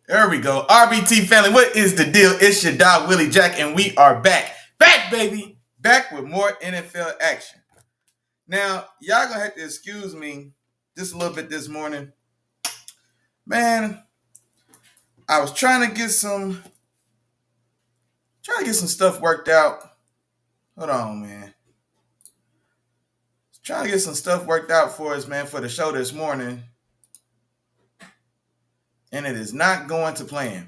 There we go. RBT family, what is the deal? It's your dog, Willie Jack, and we are back. Back, baby. Back with more NFL action. Now, y'all gonna have to excuse me just a little bit this morning. Man, I was trying to get some stuff worked out. Hold on, man. Trying to get some stuff worked out for us, man, for the show this morning. And it is not going to plan.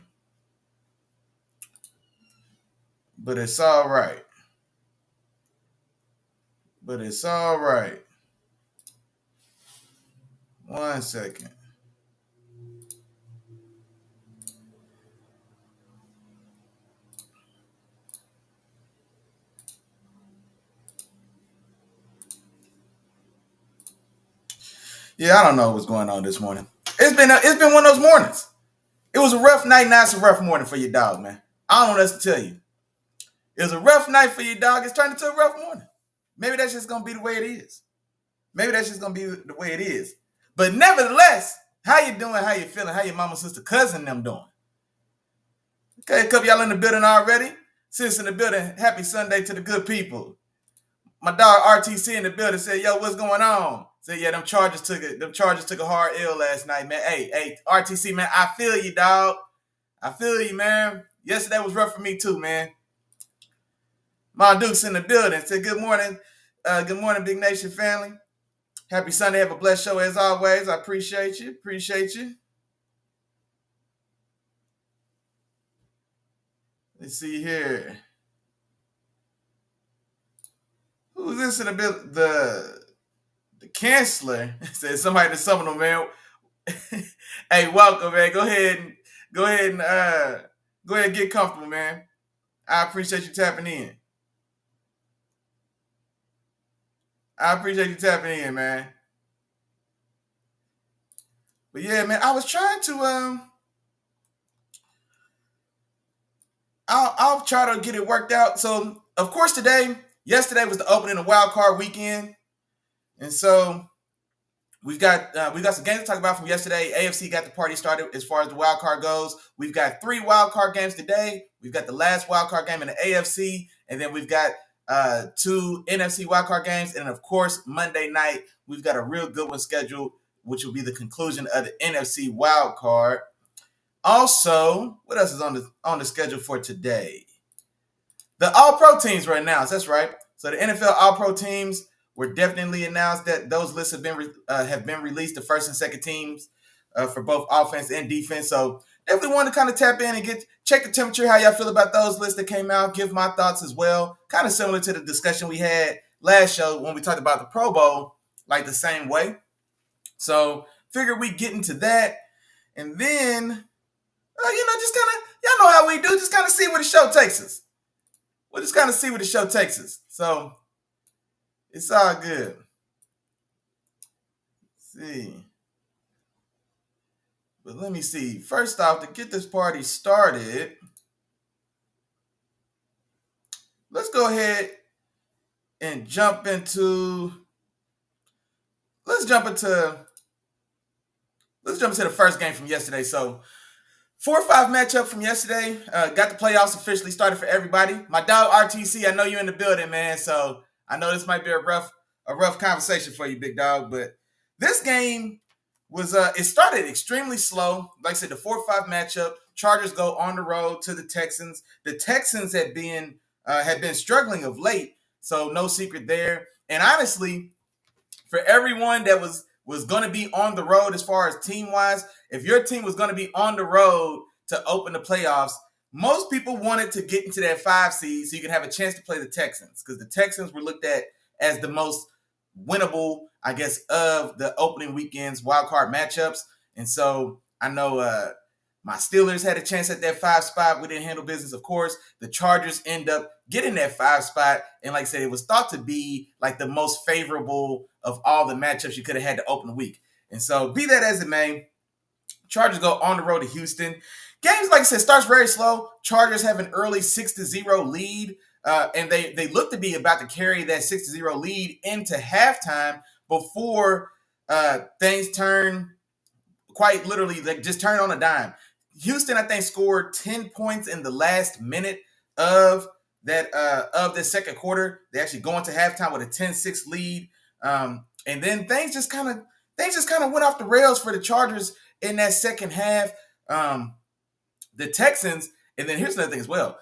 But it's all right. One second. Yeah, I don't know what's going on this morning. It's been one of those mornings. It was a rough night. Now it's a rough morning for your dog, man. I don't know what else to tell you. It was a rough night for your dog. It's turned into a rough morning. Maybe that's just gonna be the way it is. But nevertheless, how you doing? How you feeling? How your mama, sister, cousin, them doing? Okay, a couple y'all in the building already. Sis in the building. Happy Sunday to the good people. My dog RTC in the building said, "Yo, what's going on?" Said, "Yeah, them Chargers took a hard L last night, man." Hey, RTC, man, I feel you, dog. I feel you, man. Yesterday was rough for me too, man. My Duke's in the building. Said, "Good morning, Big Nation family. Happy Sunday. Have a blessed show as always. I appreciate you. Let's see here. Who's this in the building? The Chancellor said somebody to summon him, man. Hey, welcome, man. Go ahead and get comfortable, man. I appreciate you tapping in. Man. But yeah, man, I was trying to I'll try to get it worked out. So of course yesterday was the opening of Wildcard weekend. And so we got some games to talk about from yesterday. AFC got the party started as far as the wild card goes. We've got 3 wild card games today. We've got the last wild card game in the AFC, and then we've got 2 NFC wild card games, and of course Monday night we've got a real good one scheduled, which will be the conclusion of the NFC wild card. Also, what else is on the schedule for today? The All-Pro teams were announced. That's right. So the NFL All-Pro teams were definitely announced. That those lists have been released. The first and second teams for both offense and defense. So definitely want to kind of tap in and check the temperature. How y'all feel about those lists that came out? Give my thoughts as well. Kind of similar to the discussion we had last show when we talked about the Pro Bowl, like the same way. So figured we get into that, and then just kind of, y'all know how we do. Just kind of see where the show takes us. We'll just kind of see where the show takes us. So it's all good. Let's see. But let me see. First off, to get this party started, let's go ahead and jump into the first game from yesterday. So 4-5 matchup from yesterday. Got the playoffs officially started for everybody. My dog RTC, I know you're in the building, man. So I know this might be a rough conversation for you, big dog. But this game was it started extremely slow. Like I said, the 4-5 matchup. Chargers go on the road to the Texans. The Texans had been struggling of late, so no secret there. And honestly, for everyone that was going to be on the road as far as team-wise, if your team was going to be on the road to open the playoffs, most people wanted to get into that 5 seed so you could have a chance to play the Texans, because the Texans were looked at as the most winnable, I guess, of the opening weekend's wildcard matchups. And so I know my Steelers had a chance at that 5 spot. We didn't handle business, of course. The Chargers end up getting that 5 spot. And like I said, it was thought to be like the most favorable of all the matchups you could have had to open the week. And so be that as it may, Chargers go on the road to Houston. Games, like I said, starts very slow. Chargers have an early 6-0 lead. And they look to be about to carry that 6-0 lead into halftime before things turn, quite literally, they just turn on a dime. Houston, I think, scored 10 points in the last minute of the second quarter. They actually go into halftime with a 10-6 lead. And then things just kind of went off the rails for the Chargers in that second half. The Texans, and then here's another thing as well.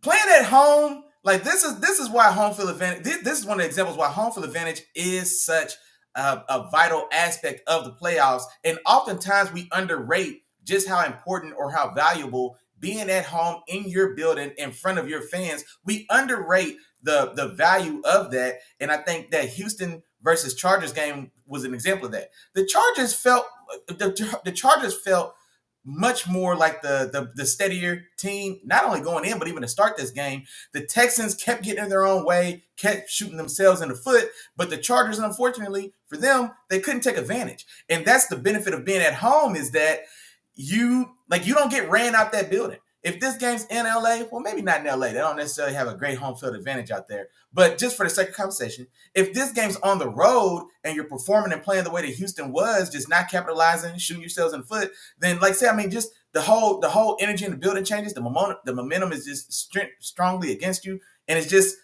Playing at home, like this is why home field advantage. This is one of the examples why home field advantage is such a vital aspect of the playoffs. And oftentimes we underrate just how important or how valuable being at home in your building in front of your fans. We underrate the value of that. And I think that Houston versus Chargers game was an example of that. The Chargers felt much more like the steadier team, not only going in, but even to start this game. The Texans kept getting in their own way, kept shooting themselves in the foot, but the Chargers, unfortunately for them, they couldn't take advantage. And that's the benefit of being at home, is that you don't get ran out that building. If this game's in LA, well, maybe not in LA. They don't necessarily have a great home field advantage out there. But just for the sake of conversation, if this game's on the road and you're performing and playing the way that Houston was, just not capitalizing, shooting yourselves in the foot, then just the whole energy in the building changes. The momentum is just strongly against you. And it's just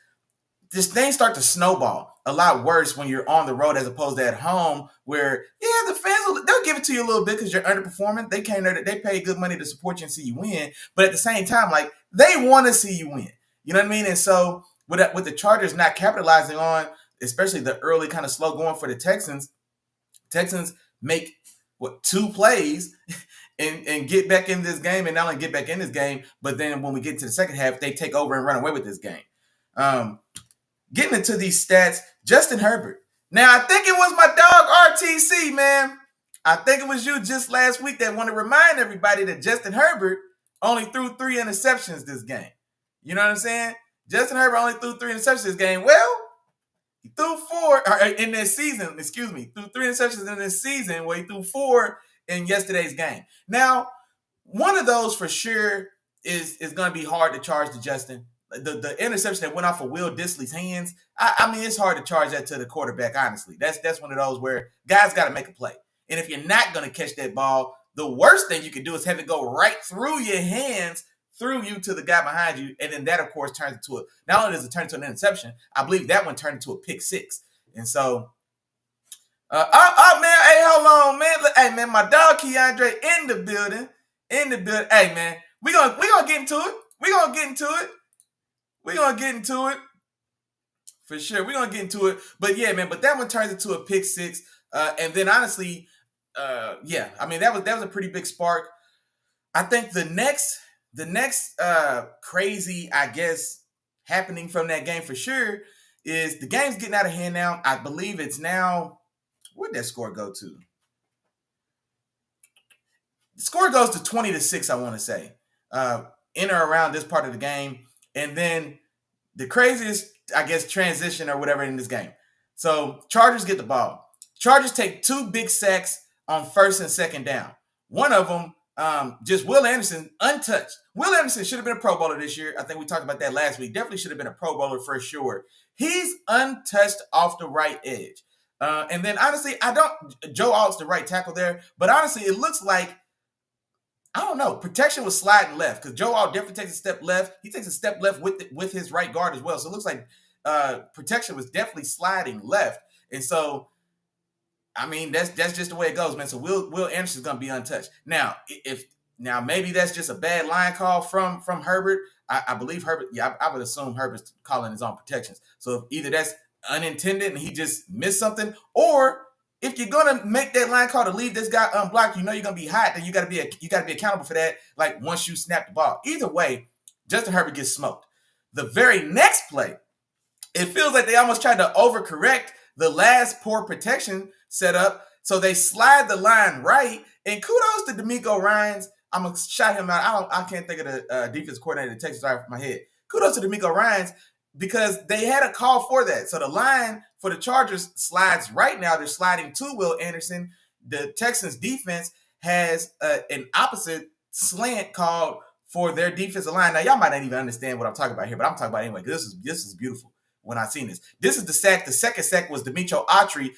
things start to snowball a lot worse when you're on the road as opposed to at home, where, the fans, they'll give it to you a little bit because you're underperforming. They came there, they pay good money to support you and see you win. But at the same time, like, they want to see you win. You know what I mean? And so with the Chargers not capitalizing on, especially the early kind of slow going for the Texans make, 2 plays and get back in this game. And not only get back in this game, but then when we get to the second half, they take over and run away with this game. Getting into these stats, Justin Herbert. Now, I think it was my dog RTC, man. I think it was you just last week that want to remind everybody that Justin Herbert only threw 3 interceptions this game. You know what I'm saying? Justin Herbert only threw 3 interceptions this game. Well, he threw 4 in this season. Excuse me, threw 3 interceptions in this season, where he threw 4 in yesterday's game. Now, one of those for sure is going to be hard to charge to Justin. The interception that went off of Will Dissly's hands, I mean, it's hard to charge that to the quarterback, honestly. That's one of those where guys got to make a play. And if you're not going to catch that ball, the worst thing you can do is have it go right through your hands, through you to the guy behind you. And then that, of course, turns into not only does it turn into an interception, I believe that one turned into a pick 6. And so, man, hey, hold on, man. Hey, man, my dog Keandre in the building. Hey, man, we gonna get into it. We're going to get into it. For sure. We're going to get into it. But yeah, man, but that one turns into a pick 6. And then honestly, I mean, that was a pretty big spark. I think the next crazy, I guess, happening from that game for sure is the game's getting out of hand now. I believe it's now, where'd that score go to? The score goes to 20-6, I want to say, in or around this part of the game. And then the craziest, I guess, transition or whatever in this game. So Chargers get the ball. Chargers take 2 big sacks on first and second down. One of them, just Will Anderson, untouched. Will Anderson should have been a Pro Bowler this year. I think we talked about that last week. Definitely should have been a Pro Bowler for sure. He's untouched off the right edge. And then honestly, Joe Alt's the right tackle there. But honestly, it looks like, I don't know, protection was sliding left because Joe Alt definitely takes a step left. He takes a step left with his right guard as well. So it looks like protection was definitely sliding left. And so, I mean, that's just the way it goes, man. So Will Anderson's going to be untouched. Now, maybe that's just a bad line call from Herbert. I believe Herbert, I would assume Herbert's calling his own protections. So either that's unintended and he just missed something, or if you're gonna make that line call to leave this guy unblocked, you know you're gonna be hot, then you gotta be accountable for that. Like once you snap the ball, either way, Justin Herbert gets smoked. The very next play, it feels like they almost tried to overcorrect the last poor protection setup, so they slide the line right. And kudos to D'Amico Ryans. I'm gonna shout him out. I can't think of the defense coordinator in Texas right off my head. Kudos to D'Amico Ryans because they had a call for that. So the line for the Chargers slides right now. They're sliding to Will Anderson. The Texans defense has an opposite slant called for their defensive line. Now, y'all might not even understand what I'm talking about here, but I'm talking about it anyway because this is beautiful when I seen this. This is the sack. The second sack was Demetrio Autry,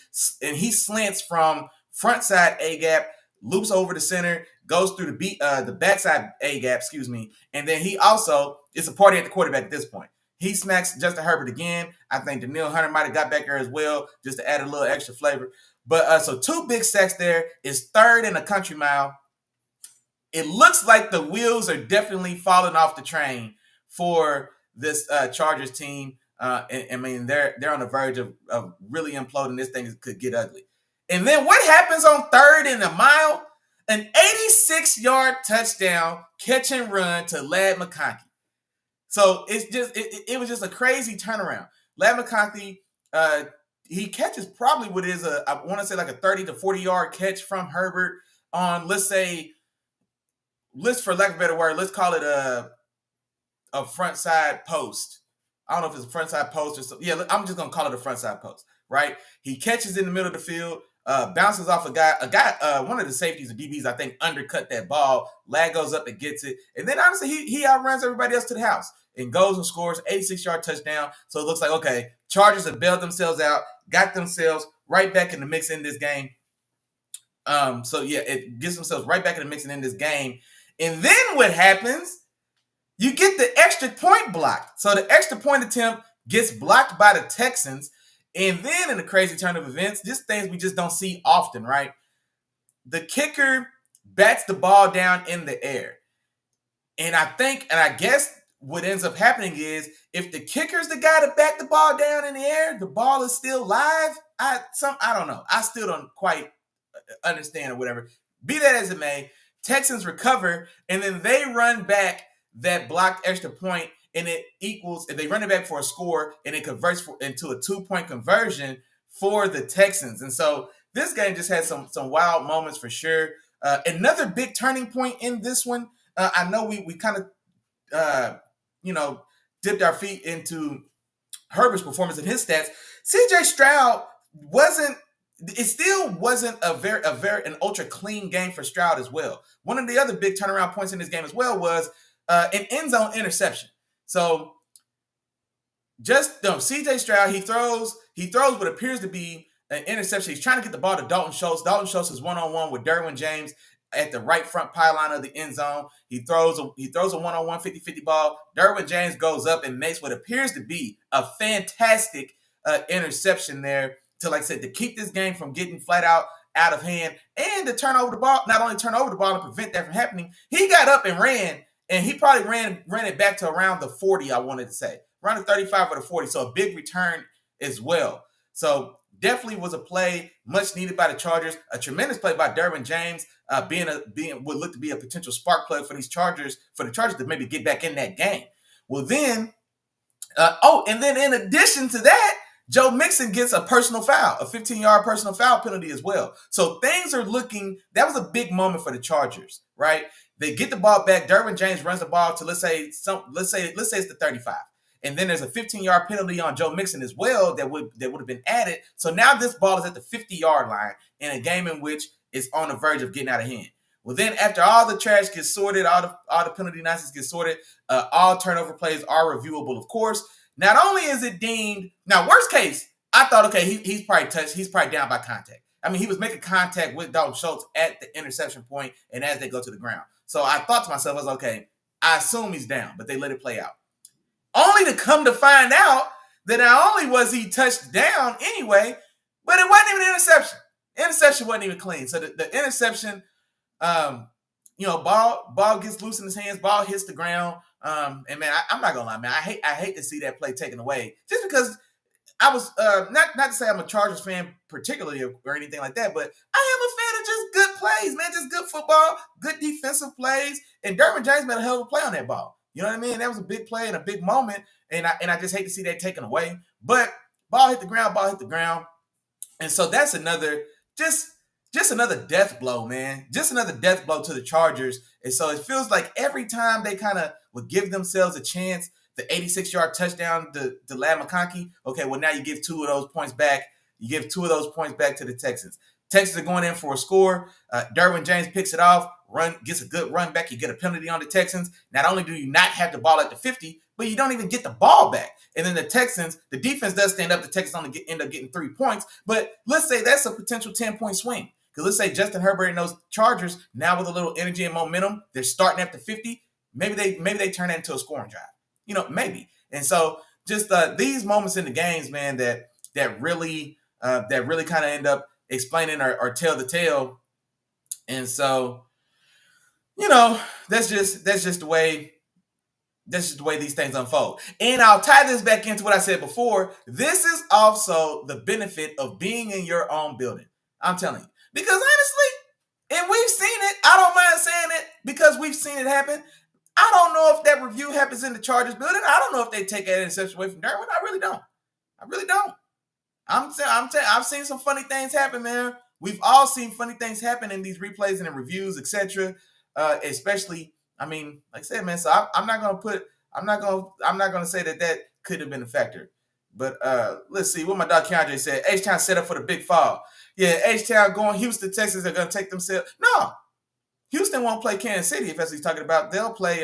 and he slants from front side A-gap, loops over the center, goes through the backside A gap, and then he also, it's a party at the quarterback at this point. He smacks Justin Herbert again. I think Danielle Hunter might have got back there as well, just to add a little extra flavor. But so 2 big sacks there. Is third in a country mile. It looks like the wheels are definitely falling off the train for this Chargers team. I mean, they're on the verge of really imploding. This thing could get ugly. And then what happens on third in a mile? An 86-yard touchdown catch and run to Ladd McConkey. So it's just it was just a crazy turnaround. Ladd McConkey, he catches probably what is I want to say like a 30 to 40-yard catch from Herbert on, let's for lack of a better word, let's call it a front side post. I don't know if it's a front side post or something. Yeah, I'm just gonna call it a front side post, right? He catches in the middle of the field, bounces off a guy, one of the safeties or DBs, I think, undercut that ball. Ladd goes up and gets it, and then honestly, he outruns everybody else to the house and goes and scores 86-yard touchdown. So it looks like, okay, Chargers have bailed themselves out, got themselves right back in the mix in this game. So yeah, it gets themselves right back in the mix and in this game. And then what happens? You get the extra point blocked. So the extra point attempt gets blocked by the Texans. And then in the crazy turn of events, just things we just don't see often, right? The kicker bats the ball down in the air. And I guess what ends up happening is if the kicker's the guy to bat the ball down in the air, the ball is still live. I don't know. I still don't quite understand or whatever. Be that as it may, Texans recover, and then they run back that blocked extra point, and it equals, if they run it back for a score, and it converts into a 2-point conversion for the Texans. And so this game just had some wild moments for sure. Another big turning point in this one, I know we kind of, dipped our feet into Herbert's performance and his stats. CJ Stroud still wasn't an ultra clean game for Stroud as well. One of the other big turnaround points in this game as well was an end zone interception. So CJ Stroud, he throws what appears to be an interception. He's trying to get the ball to Dalton Schultz. Dalton Schultz is one-on-one with Derwin James at the right front pylon of the end zone. He throws a one-on-one 50-50 ball. Derwin James goes up and makes what appears to be a fantastic interception there to, like I said, to keep this game from getting flat out of hand and to turn over the ball, not only turn over the ball and prevent that from happening. He got up and ran, and he probably ran it back to around the 40, I wanted to say. Around the 35 or the 40, so a big return as well. So definitely was a play much needed by the Chargers. A tremendous play by Derwin James, being would look to be a potential spark plug for the Chargers to maybe get back in that game. Well, then, and then in addition to that, Joe Mixon gets a personal foul, a 15-yard personal foul penalty as well. So things are looking, that was a big moment for the Chargers, right? They get the ball back. Derwin James runs the ball to let's say it's the 35. And then there's a 15-yard penalty on Joe Mixon as well that would have been added. So now this ball is at the 50-yard line in a game in which it's on the verge of getting out of hand. Well, then after all the trash gets sorted, all the penalty nonsense gets sorted, all turnover plays are reviewable, of course. Not only is it deemed, now worst case, I thought, okay, he's probably touched, he's probably down by contact. I mean, he was making contact with Dalton Schultz at the interception point and as they go to the ground. So I thought to myself, I was okay, I assume he's down, but they let it play out. Only to come to find out that not only was he touched down anyway, but it wasn't even an interception. Interception wasn't even clean. So the interception, ball gets loose in his hands, ball hits the ground. And man, I'm not gonna lie, man, I hate to see that play taken away just because I was not to say I'm a Chargers fan particularly or anything like that, but I am a fan of just good plays, man, just good football, good defensive plays. And Derwin James made a hell of a play on that ball. You know what I mean? That was a big play and a big moment, and I just hate to see that taken away. But ball hit the ground, and so that's another just another death blow, man. Just another death blow to the Chargers. And so it feels like every time they kind of would give themselves a chance, the 86-yard touchdown to Ladd McConkey, okay, well now you give 2 of those points back. You give 2 of those points back to the Texans. Texans are going in for a score. Derwin James picks it off, gets a good run back. You get a penalty on the Texans. Not only do you not have the ball at the 50, but you don't even get the ball back. And then the Texans, the defense does stand up. The Texans only end up getting 3 points. But let's say that's a potential 10-point swing. Because let's say Justin Herbert and those Chargers, now with a little energy and momentum, they're starting after 50. Maybe they turn that into a scoring drive. Maybe. And so just these moments in the games, man, that really kind of end up explaining or tell the tale. And so, that's just the way these things unfold. And I'll tie this back into what I said before. This is also the benefit of being in your own building. I'm telling you. Because honestly, and we've seen it, I don't mind saying it because we've seen it happen. I don't know if that review happens in the Chargers building. I don't know if they take that interception away from Derwin. I really don't. I've seen some funny things happen, man. We've all seen funny things happen in these replays and the reviews, etc. Especially, I mean, like I said, man. So I'm not gonna say that could have been a factor. But let's see what my dog Keandre said. H-Town set up for the big fall. Yeah, H-Town going Houston, Texas. They're gonna take themselves. No, Houston won't play Kansas City if that's what he's talking about. They'll play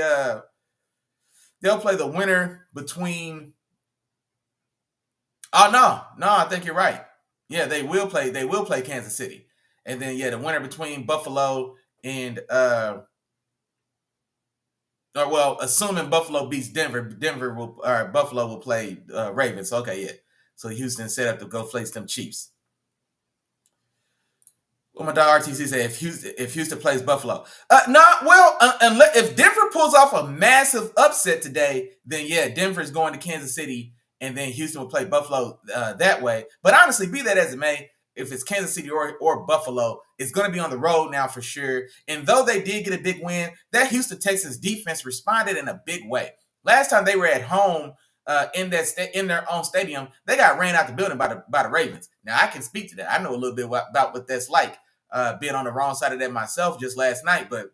the winner between. Oh no, I think you're right. Yeah, they will play Kansas City. And then the winner between Buffalo and assuming Buffalo beats Denver, Buffalo will play Ravens. Okay, yeah. So Houston set up to go face them Chiefs. What my dog RTC said, if Houston plays Buffalo. Unless if Denver pulls off a massive upset today, then Denver's going to Kansas City, and then Houston will play Buffalo that way. But honestly, be that as it may, if it's Kansas City or Buffalo, it's going to be on the road now for sure. And though they did get a big win, that Houston Texans defense responded in a big way. Last time they were at home in their own stadium, they got ran out the building by the Ravens. Now I can speak to that. I know a little bit about what that's like, being on the wrong side of that myself just last night. But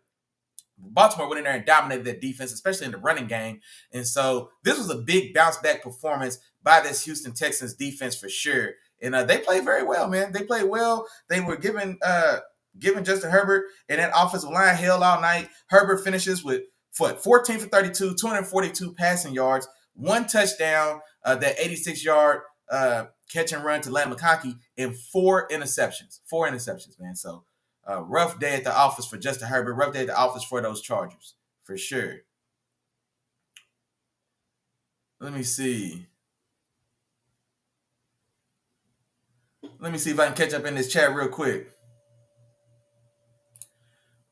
Baltimore went in there and dominated that defense, especially in the running game. And so this was a big bounce back performance by this Houston Texans defense for sure. And they played very well, man. They played well. They were giving Justin Herbert and that offensive line hell all night. Herbert finishes with 14 for 32, 242 passing yards, 1 touchdown, that 86-yard catch and run to Lamb McConkey, and 4 interceptions. 4 interceptions, man. So rough day at the office for Justin Herbert. Rough day at the office for those Chargers, for sure. Let me see if I can catch up in this chat real quick.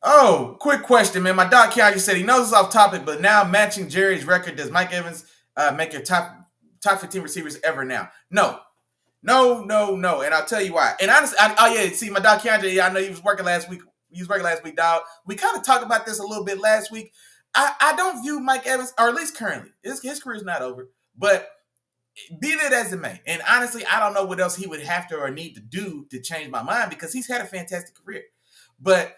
Oh, quick question, man. My dog Keandre said he knows it's off topic, but now matching Jerry's record, does Mike Evans make your top 15 receivers ever now? No. And I'll tell you why. And honestly, see, my dog Keandre, I know he was working last week. Dog. We kind of talked about this a little bit last week. I don't view Mike Evans, or at least currently, his career is not over, but be that as it may. And honestly, I don't know what else he would have to or need to do to change my mind, because he's had a fantastic career. But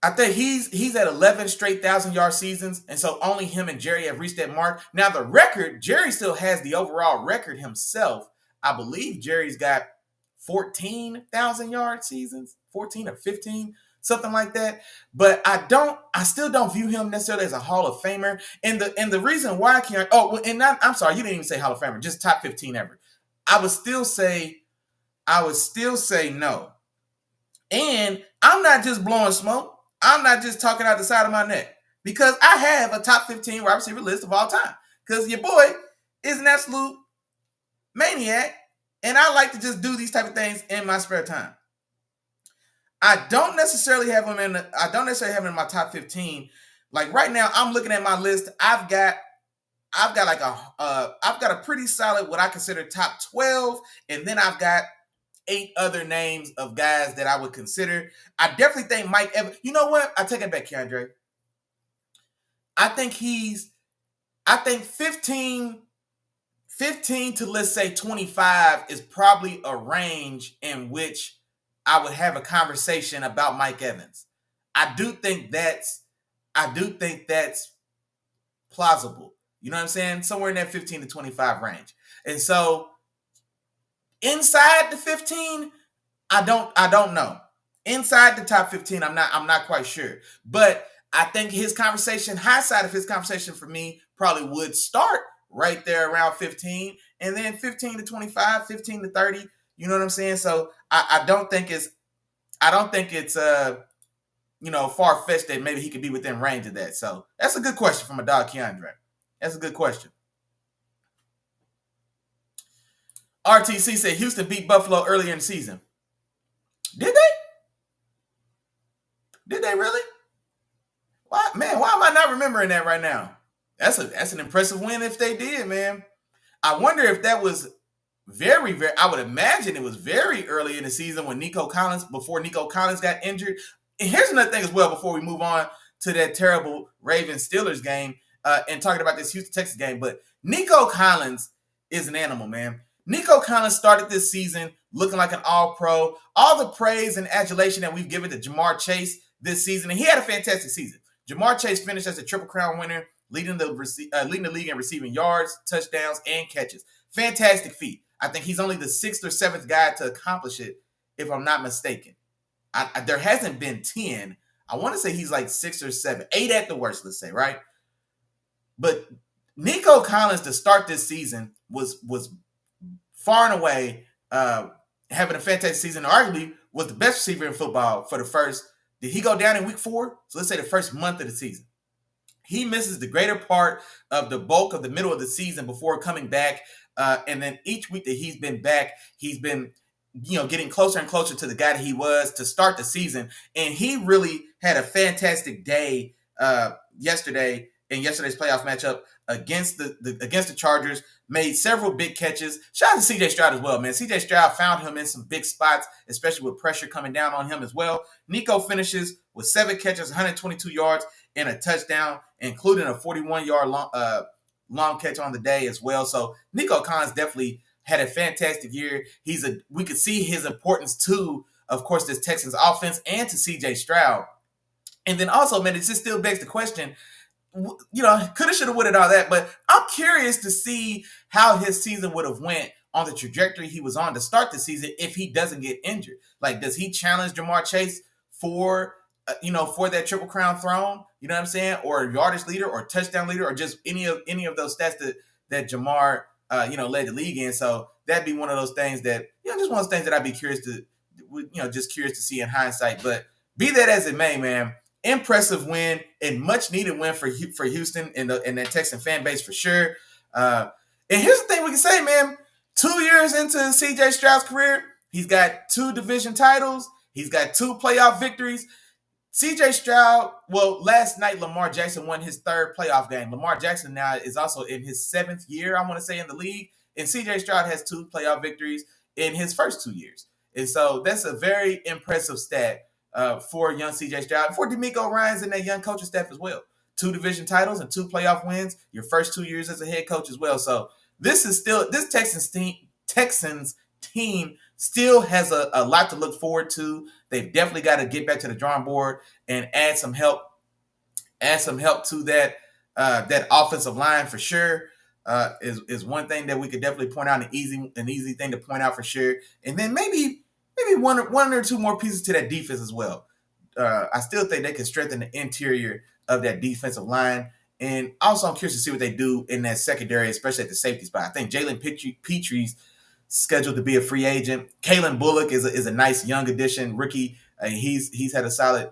I think he's at 11 straight 1,000-yard seasons, and so only him and Jerry have reached that mark. Now, the record, Jerry still has the overall record himself. I believe Jerry's got 14,000-yard seasons, 14 or 15, something like that. But I still don't view him necessarily as a Hall of Famer. And the reason why I'm sorry, you didn't even say Hall of Famer, just top 15 ever. I would still say no. And I'm not just blowing smoke. I'm not just talking out the side of my neck, because I have a top 15 wide receiver list of all time. Because your boy is an absolute maniac, and I like to just do these type of things in my spare time. I don't necessarily have him in my top 15. Like right now, I'm looking at my list. I've got a pretty solid what I consider top 12, and then I've got 8 other names of guys that I would consider. I definitely think Mike Evans. You know what? I take it back, Keandre. I think 15 to, let's say, 25 is probably a range in which I would have a conversation about Mike Evans. I do think that's plausible. You know what I'm saying? Somewhere in that 15 to 25 range. And so inside the 15, I don't know. Inside the top 15, I'm not quite sure. But I think high side of his conversation for me probably would start right there around 15, and then 15 to 25, 15 to 30. You know what I'm saying? So I don't think I don't think it's far-fetched that maybe he could be within range of that. So that's a good question from a dog, Keandre. That's a good question. RTC said Houston beat Buffalo earlier in the season. Did they? Did they really? Why am I not remembering that right now? That's an impressive win if they did, man. I wonder if that was very, I would imagine it was very early in the season before Nico Collins got injured. And here's another thing as well before we move on to that terrible Ravens-Steelers game and talking about this Houston-Texas game. But Nico Collins is an animal, man. Nico Collins started this season looking like an all-pro. All the praise and adulation that we've given to Jamar Chase this season, and he had a fantastic season. Jamar Chase finished as a Triple Crown winner, leading the league in receiving yards, touchdowns, and catches. Fantastic feat. I think he's only the 6th or 7th guy to accomplish it, if I'm not mistaken. There hasn't been 10. I want to say he's like 6 or 7, 8 at the worst, let's say, right? But Nico Collins to start this season was far and away having a fantastic season. Arguably was the best receiver in football for the first. Did he go down in week 4? So let's say the first month of the season. He misses the greater part of the bulk of the middle of the season before coming back. And then each week that he's been back, he's been, getting closer and closer to the guy that he was to start the season. And he really had a fantastic day yesterday in yesterday's playoff matchup against the Chargers. Made several big catches. Shout out to CJ Stroud as well, man. CJ Stroud found him in some big spots, especially with pressure coming down on him as well. Nico finishes with 7 catches, 122 yards, and a touchdown, including a 41-yard long catch on the day as well. So Nico Collins definitely had a fantastic year. We could see his importance to, of course, this Texans offense and to CJ Stroud. And then also, man, it just still begs the question, coulda, shoulda, woulda, all that. But I'm curious to see how his season would have went on the trajectory he was on to start the season if he doesn't get injured. Like, does he challenge Jamar Chase for that Triple Crown throne? You know what I'm saying? Or yardage leader or touchdown leader or just any of those stats that Jamar, led the league in. So that'd be one of those things that, just one of those things that I'd be curious to see in hindsight. But be that as it may, man, impressive win and much needed win for Houston and that Texan fan base for sure. And here's the thing we can say, man. 2 years into CJ Stroud's career, he's got 2 division titles. He's got 2 playoff victories. CJ Stroud, last night Lamar Jackson won his 3rd playoff game. Lamar Jackson now is also in his 7th year, I want to say, in the league. And CJ Stroud has 2 playoff victories in his first 2 years. And so that's a very impressive stat for young CJ Stroud, for DeMeco Ryans and that young coaching staff as well. 2 division titles and 2 playoff wins, your first 2 years as a head coach as well. So this Texans team still has a lot to look forward to. They've definitely got to get back to the drawing board and add some help to that offensive line for sure. Is one thing that we could definitely point out, an easy thing to point out for sure. And then maybe one or 2 more pieces to that defense as well. I still think they can strengthen the interior of that defensive line. And also I'm curious to see what they do in that secondary, especially at the safety spot. I think Jalen Petry's scheduled to be a free agent. Kalen Bullock is a nice young addition, rookie. He's had a solid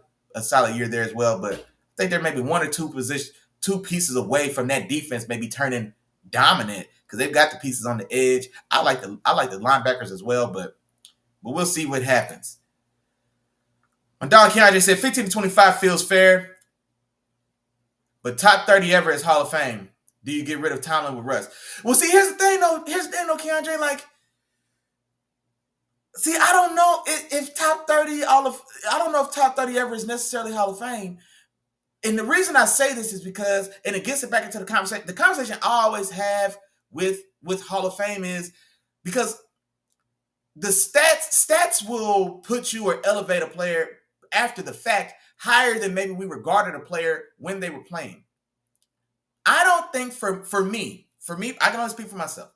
year there as well. But I think there may be 1 or 2 pieces away from that defense maybe turning dominant because they've got the pieces on the edge. I like the linebackers as well, but we'll see what happens. When Don Keandre said 15 to 25 feels fair, but top 30 ever is Hall of Fame. Do you get rid of Tomlin with Russ? Well, see, here's the thing, though, Keandre. Like, see, I don't know if top 30 I don't know if top 30 ever is necessarily Hall of Fame. And the reason I say this is because, and it gets it back into the conversation I always have with Hall of Fame is because the stats will put you or elevate a player after the fact higher than maybe we regarded a player when they were playing. I don't think for me, I can only speak for myself.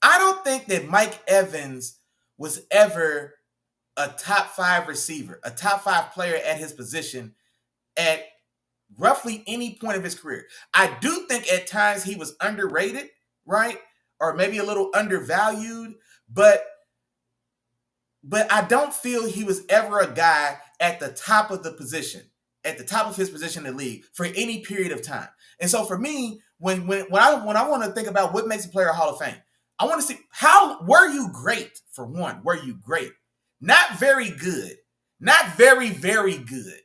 I don't think that Mike Evans was ever a top 5 receiver, a top 5 player at his position at roughly any point of his career. I do think at times he was underrated, right? Or maybe a little undervalued, but but I don't feel he was ever a guy at the top of the position, at the top of his position in the league for any period of time. And so for me, when I want to think about what makes a player a Hall of Fame, I want to see how were you great for one? Were you great? Not very good. Not very, very good.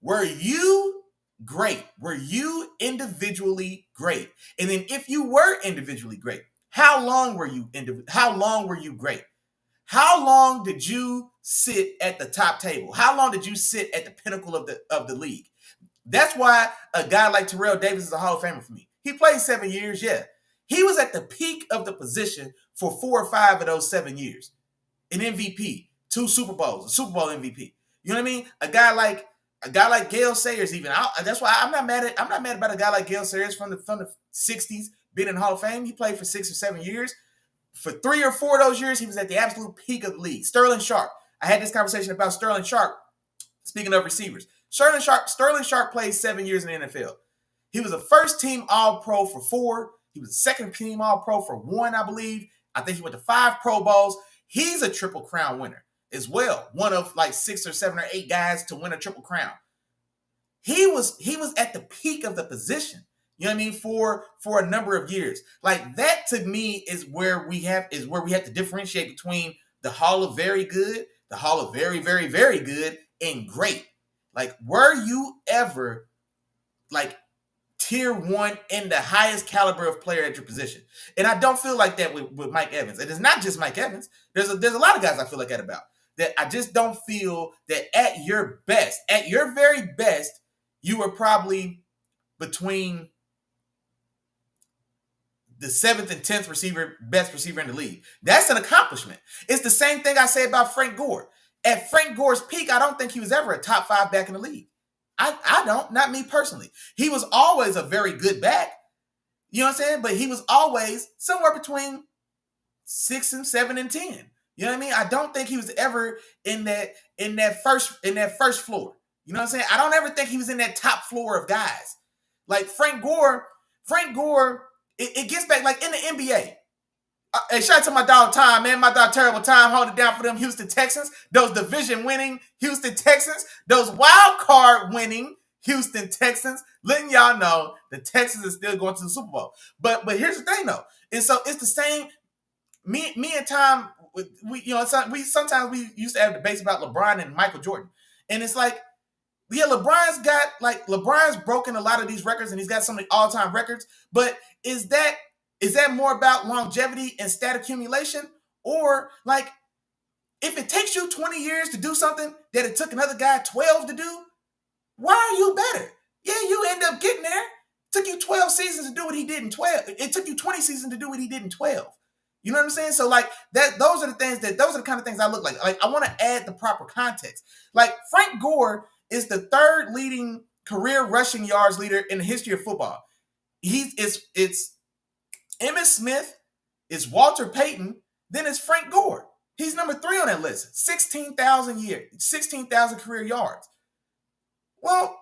Were you great? Were you individually great? And then if you were individually great, how long were you great? How long did you sit at the top table? How long did you sit at the pinnacle of the league? That's why a guy like Terrell Davis is a Hall of Famer for me. He played 7 years, yeah. He was at the peak of the position for 4 or 5 of those 7 years. An MVP, 2 Super Bowls, a Super Bowl MVP. You know what I mean? A guy like Gale Sayers, even. That's why I'm not mad about a guy like Gale Sayers from the 60s being in the Hall of Fame. He played for 6 or 7 years. For 3 or 4 of those years, he was at the absolute peak of the league. Sterling Sharp. I had this conversation about Sterling Sharp. Speaking of receivers, Sterling Sharp played 7 years in the NFL. He was a first-team All-Pro for 4. He was a second-team All-Pro for 1, I believe. I think he went to 5 Pro Bowls. He's a Triple Crown winner as well. One of like 6 or 7 or 8 guys to win a Triple Crown. He was at the peak of the position. You know what I mean? For a number of years. Like that to me is where we have to differentiate between the Hall of Very Good, the Hall of Very, Very, Very Good, and great. Like, were you ever like tier 1 in the highest caliber of player at your position? And I don't feel like that with Mike Evans. And it's not just Mike Evans. There's a lot of guys I feel like that about. That I just don't feel that at your very best, you were probably between the 7th and 10th best receiver in the league. That's an accomplishment. It's the same thing I say about Frank Gore. At Frank Gore's peak, I don't think he was ever a top 5 back in the league. I don't, not me personally. He was always a very good back. You know what I'm saying? But he was always somewhere between 6 and 7 and 10. You know what I mean? I don't think he was ever in that first floor. You know what I'm saying? I don't ever think he was in that top floor of guys. Like Frank Gore, it gets back like in the NBA. Hey, shout out to my dog Tom, man. My dog Terrible Time holding it down for them Houston Texans. Those division-winning Houston Texans. Those wild card winning Houston Texans. Letting y'all know the Texans is still going to the Super Bowl. But here's the thing, though. And so it's the same. Me and Tom, sometimes we used to have debates about LeBron and Michael Jordan. And it's like, yeah, LeBron's broken a lot of these records and he's got some of the all-time records. But is that more about longevity and stat accumulation? Or like, if it takes you 20 years to do something that it took another guy 12 to do, why are you better? Yeah, you end up getting there. It took you 12 seasons to do what he did in 12. It took you 20 seasons to do what he did in 12. You know what I'm saying? So like those are the kind of things I look like. Like I want to add the proper context. Like Frank Gore is the 3rd leading career rushing yards leader in the history of football. It's Emmitt Smith, it's Walter Payton, then it's Frank Gore. He's number 3 on that list. 16,000 career yards. Well,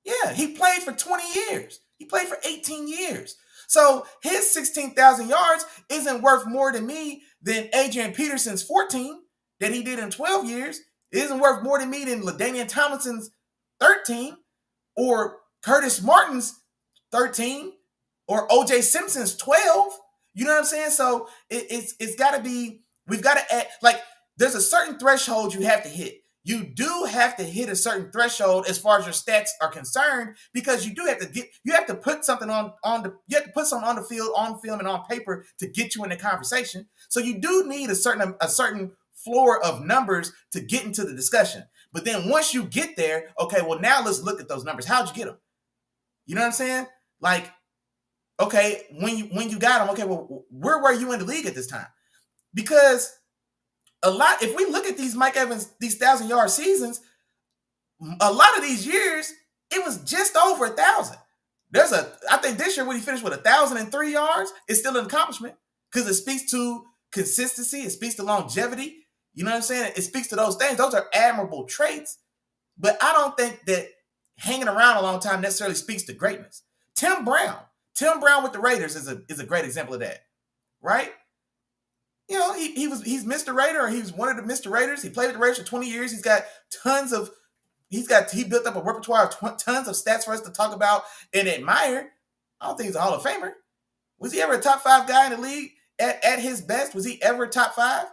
yeah, he played for 20 years. He played for 18 years. So his 16,000 yards isn't worth more to me than Adrian Peterson's 14 that he did in 12 years. It isn't worth more to me than LaDainian Tomlinson's 13 or Curtis Martin's 13 or OJ Simpson's 12. You know what I'm saying? So it's got to be, we've got to add, like, there's a certain threshold you have to hit. You do have to hit a certain threshold as far as your stats are concerned, because you have to put something on the field, on film, and on paper to get you in the conversation. So you do need a certain floor of numbers to get into the discussion. But then once you get there, okay, well now let's look at those numbers. How'd you get them? You know what I'm saying? Like, okay, when you got them, okay, well, where were you in the league at this time? Because if we look at these Mike Evans, these 1,000-yard seasons, a lot of these years, it was just over 1,000. I think this year when he finished with 1,003 yards, it's still an accomplishment because it speaks to consistency. It speaks to longevity. You know what I'm saying? It speaks to those things. Those are admirable traits, but I don't think that hanging around a long time necessarily speaks to greatness. Tim Brown with the Raiders is a great example of that, right? he's Mr. Raider, or he was one of the Mr. Raiders. He played with the Raiders for 20 years. He built up a repertoire of tons of stats for us to talk about and admire. I don't think he's a Hall of Famer. Was he ever a top 5 guy in the league at his best? Was he ever top 5?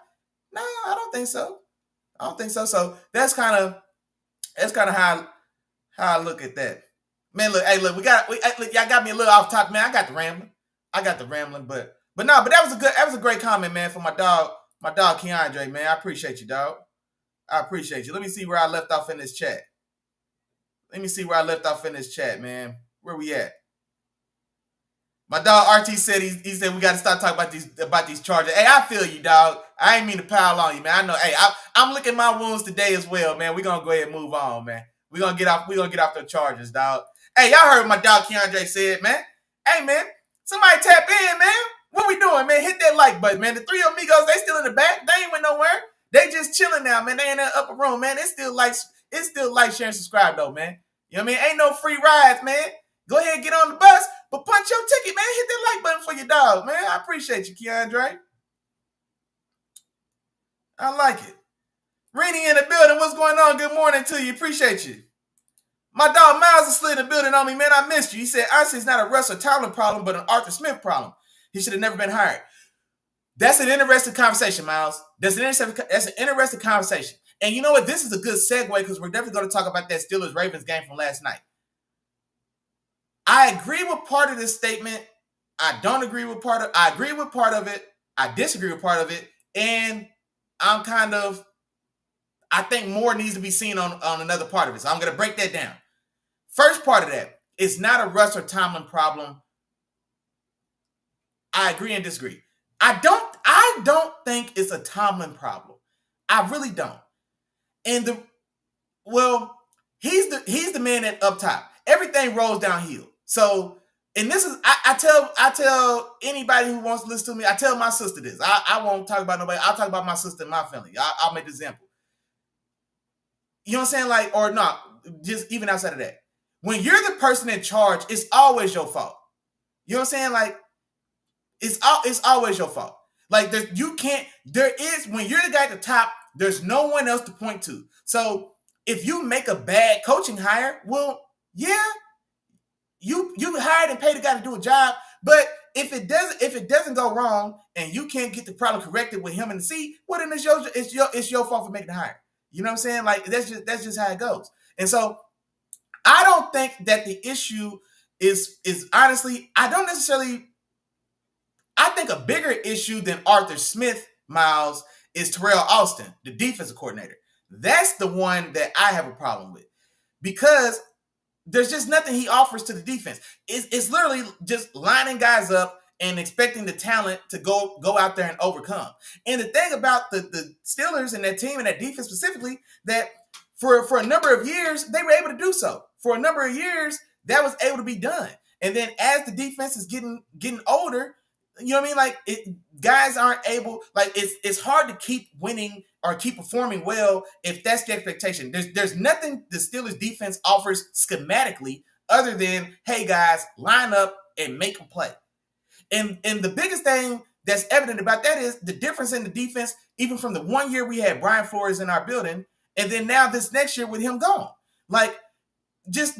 No, I don't think so. So that's kind of how I look at that. Man, look, y'all got me a little off topic, man. I got the rambling, but that was a great comment, man, for my dog Keandre, man. I appreciate you, dog. I appreciate you. Let me see where I left off in this chat. Man. Where we at? My dog RT said he said we got to start talking about these Chargers. Hey, I feel you, dog. I ain't mean to pile on you, man. I know. Hey, I'm licking my wounds today as well, man. We're gonna go ahead and move on, man. We're gonna get off the Chargers, dog. Hey, y'all heard what my dog Keandre said, man. Hey, man, somebody tap in, man. What we doing, man? Hit that like button, man. The three amigos, they still in the back. They ain't went nowhere. They just chilling now, man. They in that upper room, man. It's still like, share, and subscribe, though, man. You know what I mean? Ain't no free rides, man. Go ahead and get on the bus, but punch your ticket, man. Hit that like button for your dog, man. I appreciate you, Keandre. I like it. Reenie in the building. What's going on? Good morning to you. Appreciate you. My dog Miles is still in the building on me, man. I missed you. He said, honestly, it's not a Russ or Tomlin problem, but an Arthur Smith problem. He should have never been hired. That's an interesting conversation, Miles. That's an interesting conversation. And you know what? This is a good segue because we're definitely going to talk about that Steelers-Ravens game from last night. I agree with part of this statement. I don't agree with part of it. I agree with part of it. I disagree with part of it. And I think more needs to be seen on another part of it. So I'm going to break that down. First part of that, it's not a Russ or Tomlin problem. I agree and disagree. I don't think it's a Tomlin problem. I really don't. And he's the man at up top. Everything rolls downhill. So, and this is I tell anybody who wants to listen to me, I tell my sister this. I won't talk about nobody. I'll talk about my sister and my family. I'll make an example. You know what I'm saying? Like, or not, just even outside of that. When you're the person in charge, it's always your fault. You know what I'm saying? Like, it's always your fault. Like, when you're the guy at the top, there's no one else to point to. So if you make a bad coaching hire, well, yeah, you hired and paid the guy to do a job. But if it doesn't go wrong and you can't get the problem corrected with him in the seat, well, then it's your fault for making the hire. You know what I'm saying? Like, that's just how it goes. And so I don't think that the issue is honestly, I think a bigger issue than Arthur Smith, Miles, is Terrell Austin, the defensive coordinator. That's the one that I have a problem with because there's just nothing he offers to the defense. It's literally just lining guys up and expecting the talent to go out there and overcome. And the thing about the Steelers and that team and that defense specifically, that for a number of years, they were able to do so. For a number of years, that was able to be done. And then as the defense is getting older, you know what I mean? Like, guys aren't able, like, it's hard to keep winning or keep performing well if that's the expectation. There's nothing the Steelers defense offers schematically other than, hey, guys, line up and make a play. And the biggest thing that's evident about that is the difference in the defense, even from the 1 year we had Brian Flores in our building, and then now this next year with him gone. Like, just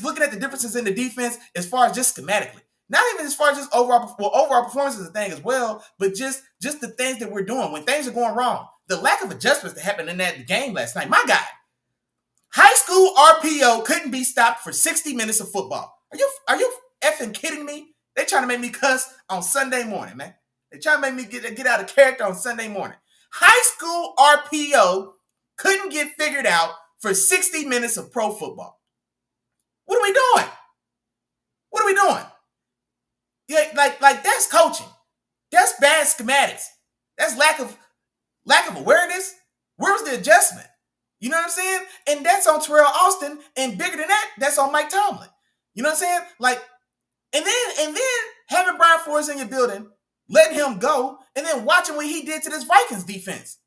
looking at the differences in the defense as far as just schematically. Not even as far as just overall performance is a thing as well, but just the things that we're doing when things are going wrong. The lack of adjustments that happened in that game last night. My God, high school RPO couldn't be stopped for 60 minutes of football. Are you effing kidding me? They trying to make me cuss on Sunday morning, man. They trying to make me get out of character on Sunday morning. High school RPO couldn't get figured out for 60 minutes of pro football. What are we doing? What are we doing? Yeah, like that's coaching. That's bad schematics. That's lack of awareness. Where was the adjustment? You know what I'm saying? And that's on Terrell Austin, and bigger than that, that's on Mike Tomlin. You know what I'm saying? Like, and then having Brian Flores in your building, letting him go, and then watching what he did to this Vikings defense.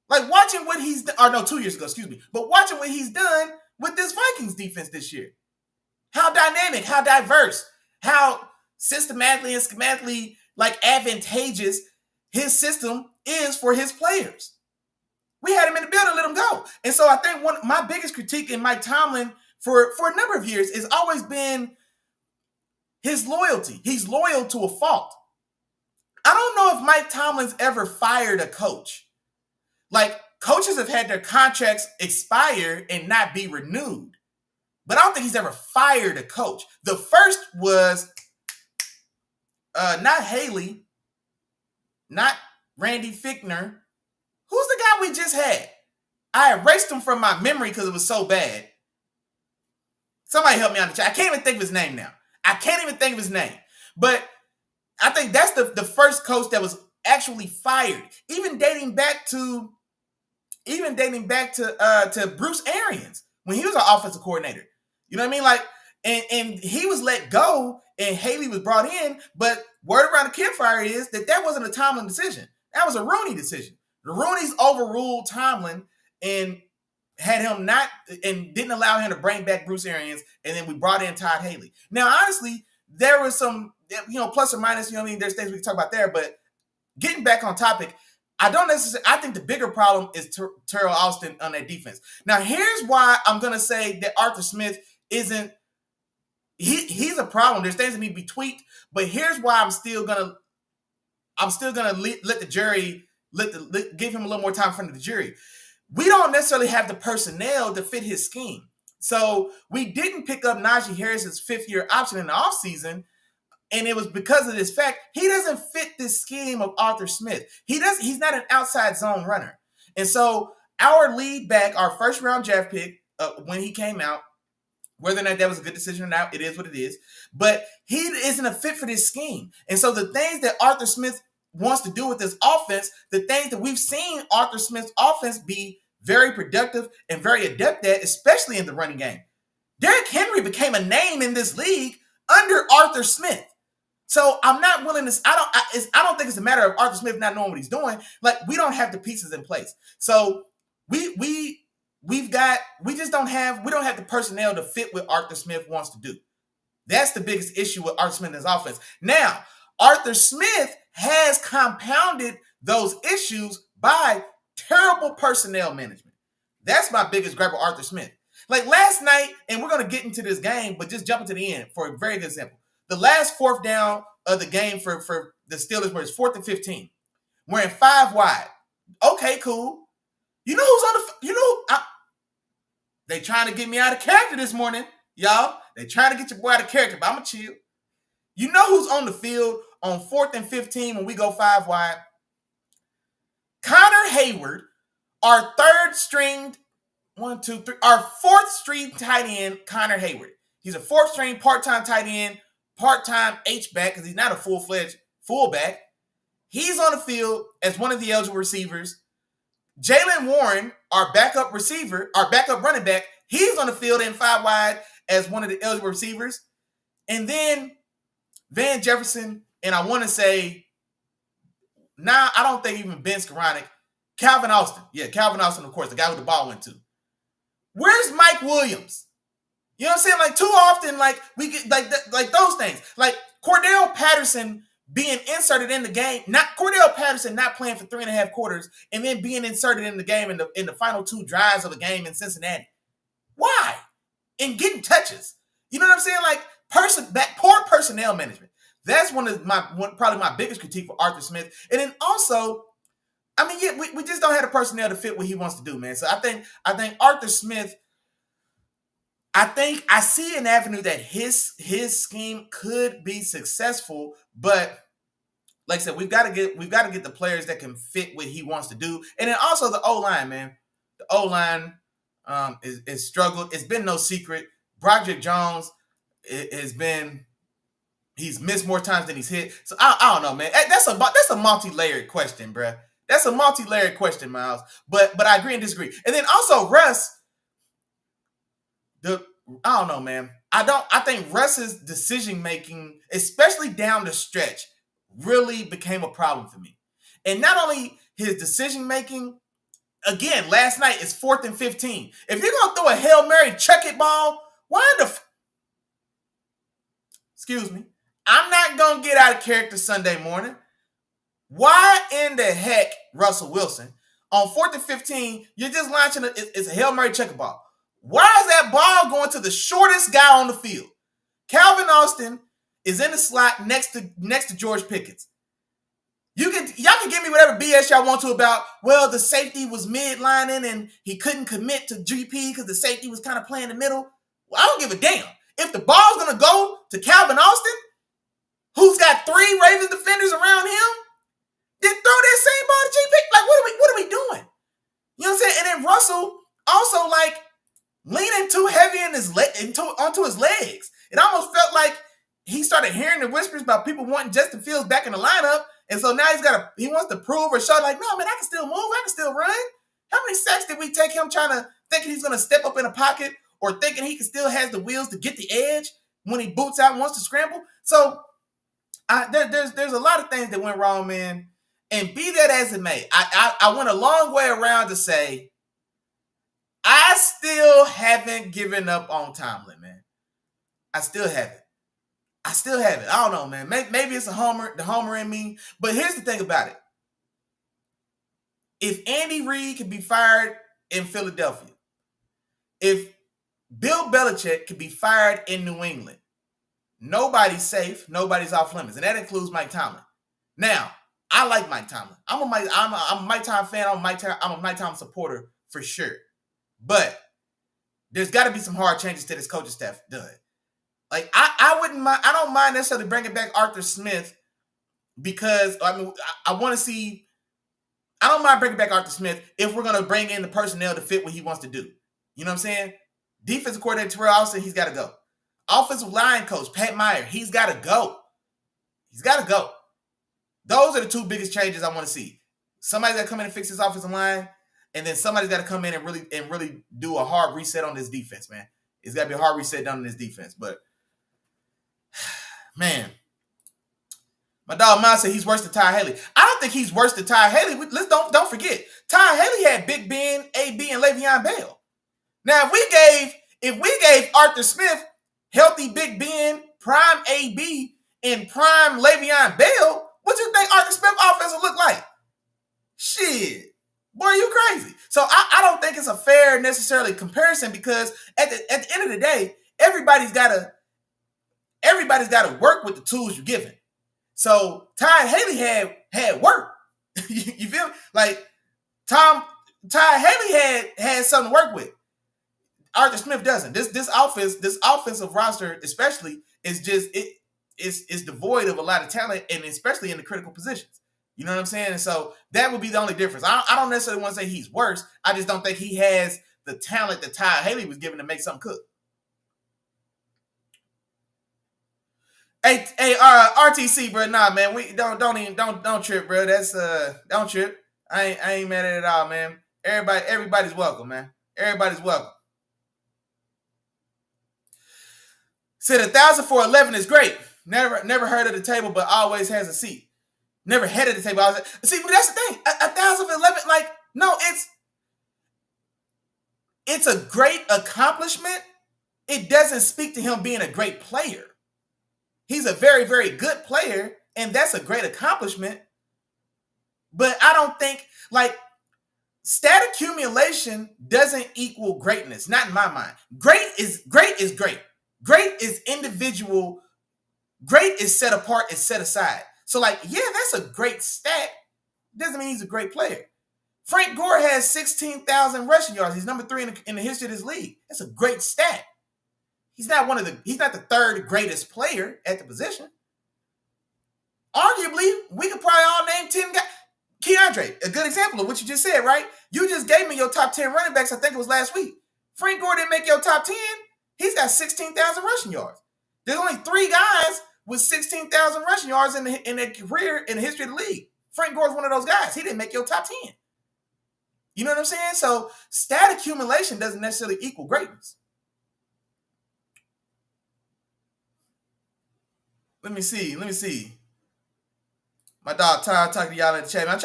Like, watching what he's done, or no, 2 years ago, excuse me, but watching what he's done with this Vikings defense this year. How dynamic, how diverse, how systematically and schematically, like, advantageous his system is for his players. We had him in the building, let him go. And so I think one of my biggest critique in Mike Tomlin for a number of years has always been his loyalty. He's loyal to a fault. I don't know if Mike Tomlin's ever fired a coach. Like, coaches have had their contracts expire and not be renewed. But I don't think he's ever fired a coach. The first was not Haley, not Randy Fichtner. Who's the guy we just had? I erased him from my memory because it was so bad. Somebody help me on the chat. I can't even think of his name now. But I think that's the first coach that was actually fired. Even dating back to Bruce Arians when he was our offensive coordinator. You know what I mean? Like, and he was let go and Haley was brought in, but word around the campfire is that wasn't a Tomlin decision. That was a Rooney decision. The Rooneys overruled Tomlin and had him not, and didn't allow him to bring back Bruce Arians, and then we brought in Todd Haley. Now, honestly, there was some, plus or minus, there's things we can talk about there, but getting back on topic, I think the bigger problem is Terrell Austin on that defense. Now, here's why I'm going to say that Arthur Smith isn't, he's a problem. There's things that need to be tweaked, but here's why I'm still going to let the jury, give him a little more time in front of the jury. We don't necessarily have the personnel to fit his scheme. So we didn't pick up Najee Harris's fifth-year option in the offseason, and it was because of this fact. He doesn't fit this scheme of Arthur Smith. He's not an outside zone runner. And so our lead back, our first-round draft pick, when he came out, whether or not that was a good decision or not, it is what it is. But he isn't a fit for this scheme. And so the things that Arthur Smith wants to do with this offense, the things that we've seen Arthur Smith's offense be very productive and very adept at, especially in the running game. Derrick Henry became a name in this league under Arthur Smith. So I'm not willing to, I don't think it's a matter of Arthur Smith not knowing what he's doing. Like, we don't have the pieces in place. So we don't have the personnel to fit what Arthur Smith wants to do. That's the biggest issue with Arthur Smith and his offense. Now, Arthur Smith has compounded those issues by terrible personnel management. That's my biggest gripe with Arthur Smith. Like last night, and we're going to get into this game, but just jumping to the end for a very good example. The last fourth down of the game for the Steelers was 4th and 15. We're in 5 wide. Okay, cool. You know who's on the they trying to get me out of character this morning, y'all. They trying to get your boy out of character, but I'm going to chill. You know who's on the field on 4th and 15 when we go 5 wide? Connor Hayward, our fourth string tight end, Connor Hayward. He's a 4th string part-time tight end, part-time H-back, because he's not a full-fledged fullback. He's on the field as one of the eligible receivers. Jalen Warren, our backup running back, he's on the field in 5 wide as one of the eligible receivers. And then Van Jefferson, and I want to say, I don't think even Ben Skoranek, Calvin Austin. Yeah, Calvin Austin, of course, the guy who the ball went to. Where's Mike Williams? You know what I'm saying? Like, too often, like, we get like those things. Like Cordell Patterson being inserted in the game, Cordell Patterson not playing for 3.5 quarters and then being inserted in the game in the final 2 drives of the game in Cincinnati. Why? And getting touches. You know what I'm saying? Like, poor personnel management. That's probably my biggest critique for Arthur Smith. And then also, I mean, yeah, we just don't have the personnel to fit what he wants to do, man. So I think Arthur Smith, I see an avenue that his scheme could be successful, but like I said, we've got to get the players that can fit what he wants to do. And then also the O-line, man. The O-line is struggled. It's been no secret. Broderick Jones he's missed more times than he's hit. So I don't know, man. That's a multi-layered question, bruh. That's a multi-layered question, Miles. But I agree and disagree. And then also Russ, I don't know, man. I think Russ's decision making, especially down the stretch, really became a problem for me. And not only his decision making, again, last night is 4th and 15. If you're gonna throw a Hail Mary chuck it ball, excuse me, I'm not gonna get out of character Sunday morning. Why in the heck, Russell Wilson, on 4th and 15, you're just launching it's a Hail Mary checker ball. Why is that ball going to the shortest guy on the field? Calvin Austin is in the slot next to George Pickens. Y'all can give me whatever BS y'all want to about, well, the safety was mid-lining and he couldn't commit to GP because the safety was kind of playing the middle. Well, I don't give a damn. If the ball's going to go to Calvin Austin, who's got 3 Ravens defenders around him, then throw that same ball to GP. Like, what are we doing? You know what I'm saying? And then Russell also, like, leaning too heavy onto his legs. It almost felt like he started hearing the whispers about people wanting Justin Fields back in the lineup. And so now he wants to prove or show, like, no, man, I can still move. I can still run. How many sacks did we take him thinking he's going to step up in a pocket or thinking he still has the wheels to get the edge when he boots out and wants to scramble? So there's a lot of things that went wrong, man. And be that as it may, I went a long way around to say I still haven't given up on Tomlin, man. I still haven't. I don't know, man. Maybe it's the homer in me. But here's the thing about it. If Andy Reid could be fired in Philadelphia, if Bill Belichick could be fired in New England, nobody's safe, nobody's off limits. And that includes Mike Tomlin. Now, I like Mike Tomlin. I'm a Mike Tomlin fan. I'm a Mike Tomlin supporter for sure. But there's got to be some hard changes to this coaching staff done. Like, I wouldn't mind. I don't mind necessarily bringing back Arthur Smith because I want to see. I don't mind bringing back Arthur Smith if we're going to bring in the personnel to fit what he wants to do. You know what I'm saying? Defensive coordinator Terrell Austin, he's got to go. Offensive line coach Pat Meyer, he's got to go. He's got to go. Those are the 2 biggest changes I want to see. Somebody's got to come in and fix his offensive line, and then somebody's got to come in and really do a hard reset on this defense, man. It's got to be a hard reset done on this defense, but. Man, my dog Miles said he's worse than Ty Haley. I don't think he's worse than Ty Haley. Let's don't forget, Ty Haley had Big Ben, AB, and Le'Veon Bell. Now, if we gave Arthur Smith healthy Big Ben, prime AB, and prime Le'Veon Bell, what you think Arthur Smith offense would look like? Shit, boy, you crazy. So I don't think it's a fair necessarily comparison because at the end of the day, everybody's got to work with the tools you're given. So Ty Haley had work. You feel me? Like Ty Haley had something to work with. Arthur Smith doesn't. This offensive roster, especially, is just it's devoid of a lot of talent, and especially in the critical positions. You know what I'm saying? And so that would be the only difference. I don't necessarily want to say he's worse. I just don't think he has the talent that Ty Haley was given to make something cook. Hey, RTC, bro. Nah, man, we don't trip, bro. That's don't trip. I ain't mad at it all, man. Everybody's welcome, man. Everybody's welcome. Said 1,000 for 11 is great. Never heard of the table, but always has a seat. Never head of the table. See, but that's the thing. 1,000 for 11, like, no, it's a great accomplishment. It doesn't speak to him being a great player. He's a very, very good player, and that's a great accomplishment. But I don't think, like, stat accumulation doesn't equal greatness, not in my mind. Great is great. Great is individual. Great is set apart, is set aside. So, like, yeah, that's a great stat. Doesn't mean he's a great player. Frank Gore has 16,000 rushing yards. He's number 3 in the history of this league. That's a great stat. He's not the 3rd greatest player at the position. Arguably, we could probably all name 10 guys. Keandre, a good example of what you just said, right? You just gave me your top 10 running backs, I think it was last week. Frank Gore didn't make your top 10. He's got 16,000 rushing yards. There's only 3 guys with 16,000 rushing yards in their career in the history of the league. Frank Gore is one of those guys. He didn't make your top 10. You know what I'm saying? So stat accumulation doesn't necessarily equal greatness. Let me see. My dog Ty talking to y'all in the chat. Man,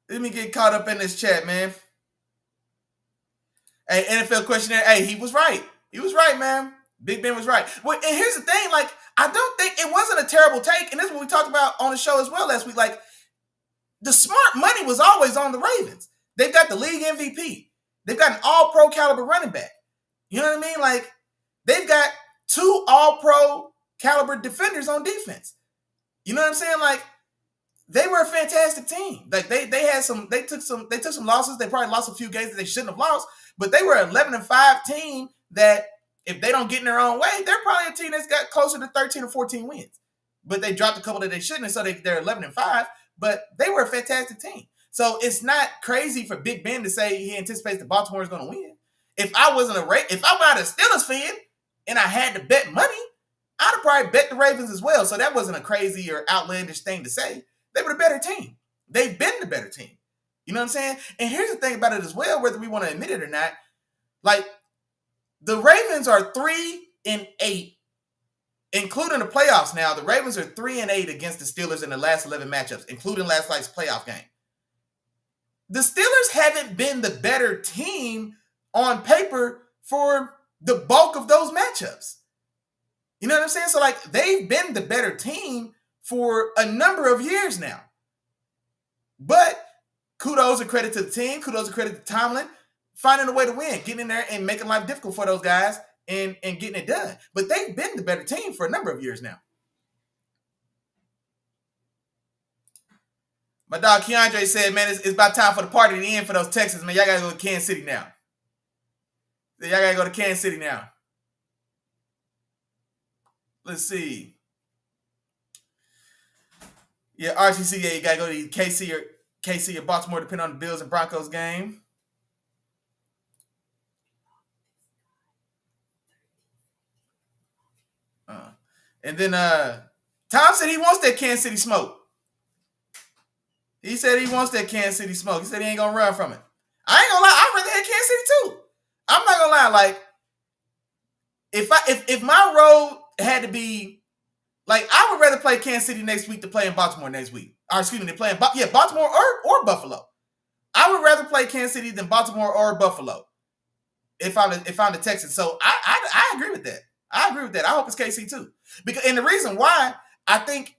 let me get caught up in this chat, man. Hey, NFL questionnaire. Hey, he was right. He was right, man. Big Ben was right. Well, and here's the thing, like, I don't think it wasn't a terrible take, and this is what we talked about on the show as well last week. Like, the smart money was always on the Ravens. They've got the league MVP. They've got an all-pro caliber running back. You know what I mean? Like, they've got 2 all-pro caliber defenders on defense. You know what I'm saying? Like, they were a fantastic team. Like, they took some losses. They probably lost a few games that they shouldn't have lost, but they were an 11-5 team that if they don't get in their own way, they're probably a team that's got closer to 13 or 14 wins. But they dropped a couple that they shouldn't, and so they're 11-5, but they were a fantastic team. So it's not crazy for Big Ben to say he anticipates that Baltimore is going to win. If I wasn't if I'm not a Steelers fan and I had to bet money, I'd have probably bet the Ravens as well. So that wasn't a crazy or outlandish thing to say. They were the better team. They've been the better team. You know what I'm saying? And here's the thing about it as well, whether we want to admit it or not. Like, the Ravens are 3-8, including the playoffs now. The Ravens are 3-8 against the Steelers in the last 11 matchups, including last night's playoff game. The Steelers haven't been the better team on paper for the bulk of those matchups. You know what I'm saying? So, like, they've been the better team for a number of years now. But kudos and credit to the team. Kudos and credit to Tomlin finding a way to win, getting in there and making life difficult for those guys and getting it done. But they've been the better team for a number of years now. My dog Keandre said, man, it's about time for the party to end for those Texans, man. Y'all got to go to Kansas City now. Y'all got to go to Kansas City now. Let's see. Yeah, RTC, yeah, you got to go to KC or Baltimore, depending on the Bills and Broncos game. And then Tom said he wants that Kansas City smoke. He said he wants that Kansas City smoke. He said he ain't going to run from it. I ain't going to lie. I'd rather have Kansas City too. I'm not going to lie. Like, if my road had to be, like, I would rather play Kansas City next week than play in Baltimore next week. Or excuse me, than play in Baltimore or Buffalo. I would rather play Kansas City than Baltimore or Buffalo if I'm the Texans. So I agree with that. I agree with that. I hope it's KC too. And the reason why, I think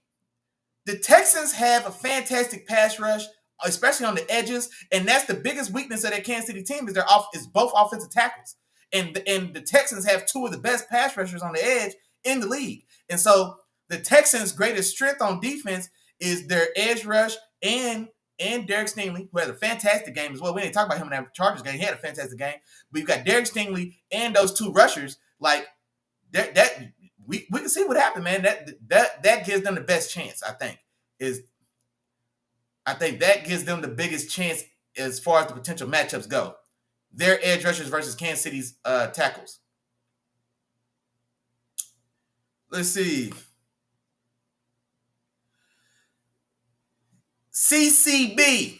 the Texans have a fantastic pass rush, especially on the edges, and that's the biggest weakness of that Kansas City team is both offensive tackles. And the Texans have 2 of the best pass rushers on the edge in the league. And so the Texans' greatest strength on defense is their edge rush and Derek Stingley, who has a fantastic game as well. We didn't talk about him in that Chargers game. He had a fantastic game. But you've got Derek Stingley and those 2 rushers. Like, that we can see what happened, man. That gives them the best chance, I think. I think that gives them the biggest chance as far as the potential matchups go. Their edge rushers versus Kansas City's tackles. Let's see. CCB,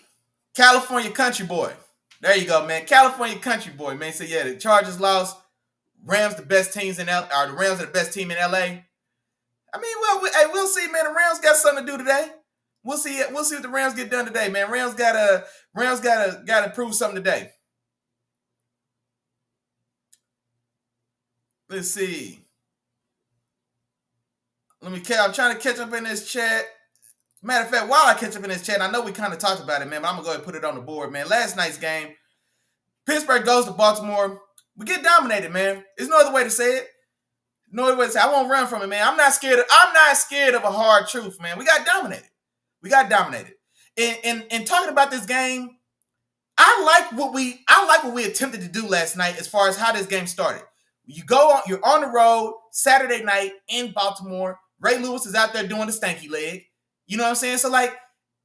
California Country Boy. There you go, man. California Country Boy, man. So, yeah, the Chargers lost. Rams the best teams in L. Or the Rams are the best team in LA. I mean, we'll see, man. The Rams got something to do today. We'll see. We'll see what the Rams get done today, man. Rams gotta prove something today. Let's see. I'm trying to catch up in this chat. Matter of fact, while I catch up in this chat, I know we kind of talked about it, man, but I'm gonna go ahead and put it on the board, man. Last night's game, Pittsburgh goes to Baltimore. We get dominated, man. There's no other way to say it. No other way to say it. I won't run from it, man. I'm not scared of a hard truth, man. We got dominated. And talking about this game, I like what we attempted to do last night as far as how this game started. You're on the road Saturday night in Baltimore. Ray Lewis is out there doing the stanky leg. You know what I'm saying? So, like,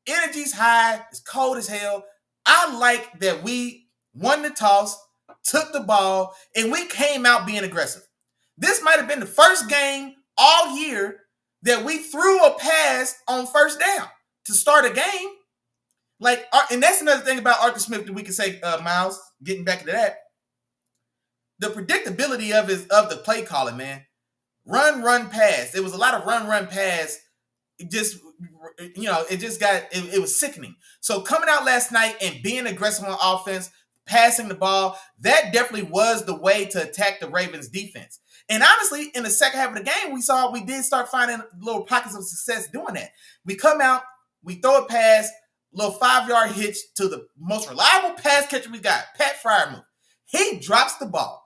energy's high. It's cold as hell. I like that we won the toss, took the ball, and we came out being aggressive. This might have been the first game all year that we threw a pass on first down to start a game. Like, and that's another thing about Arthur Smith that we can say, Miles, getting back to that. The predictability of the play calling, man. Run, pass. There was a lot of run, pass. It just, it was sickening. So coming out last night and being aggressive on offense, passing the ball, that definitely was the way to attack the Ravens defense. And honestly, in the second half of the game, we did start finding little pockets of success doing that. We come out, we throw a pass, little 5-yard hitch to the most reliable pass catcher we got, Pat Freiermuth. He drops the ball.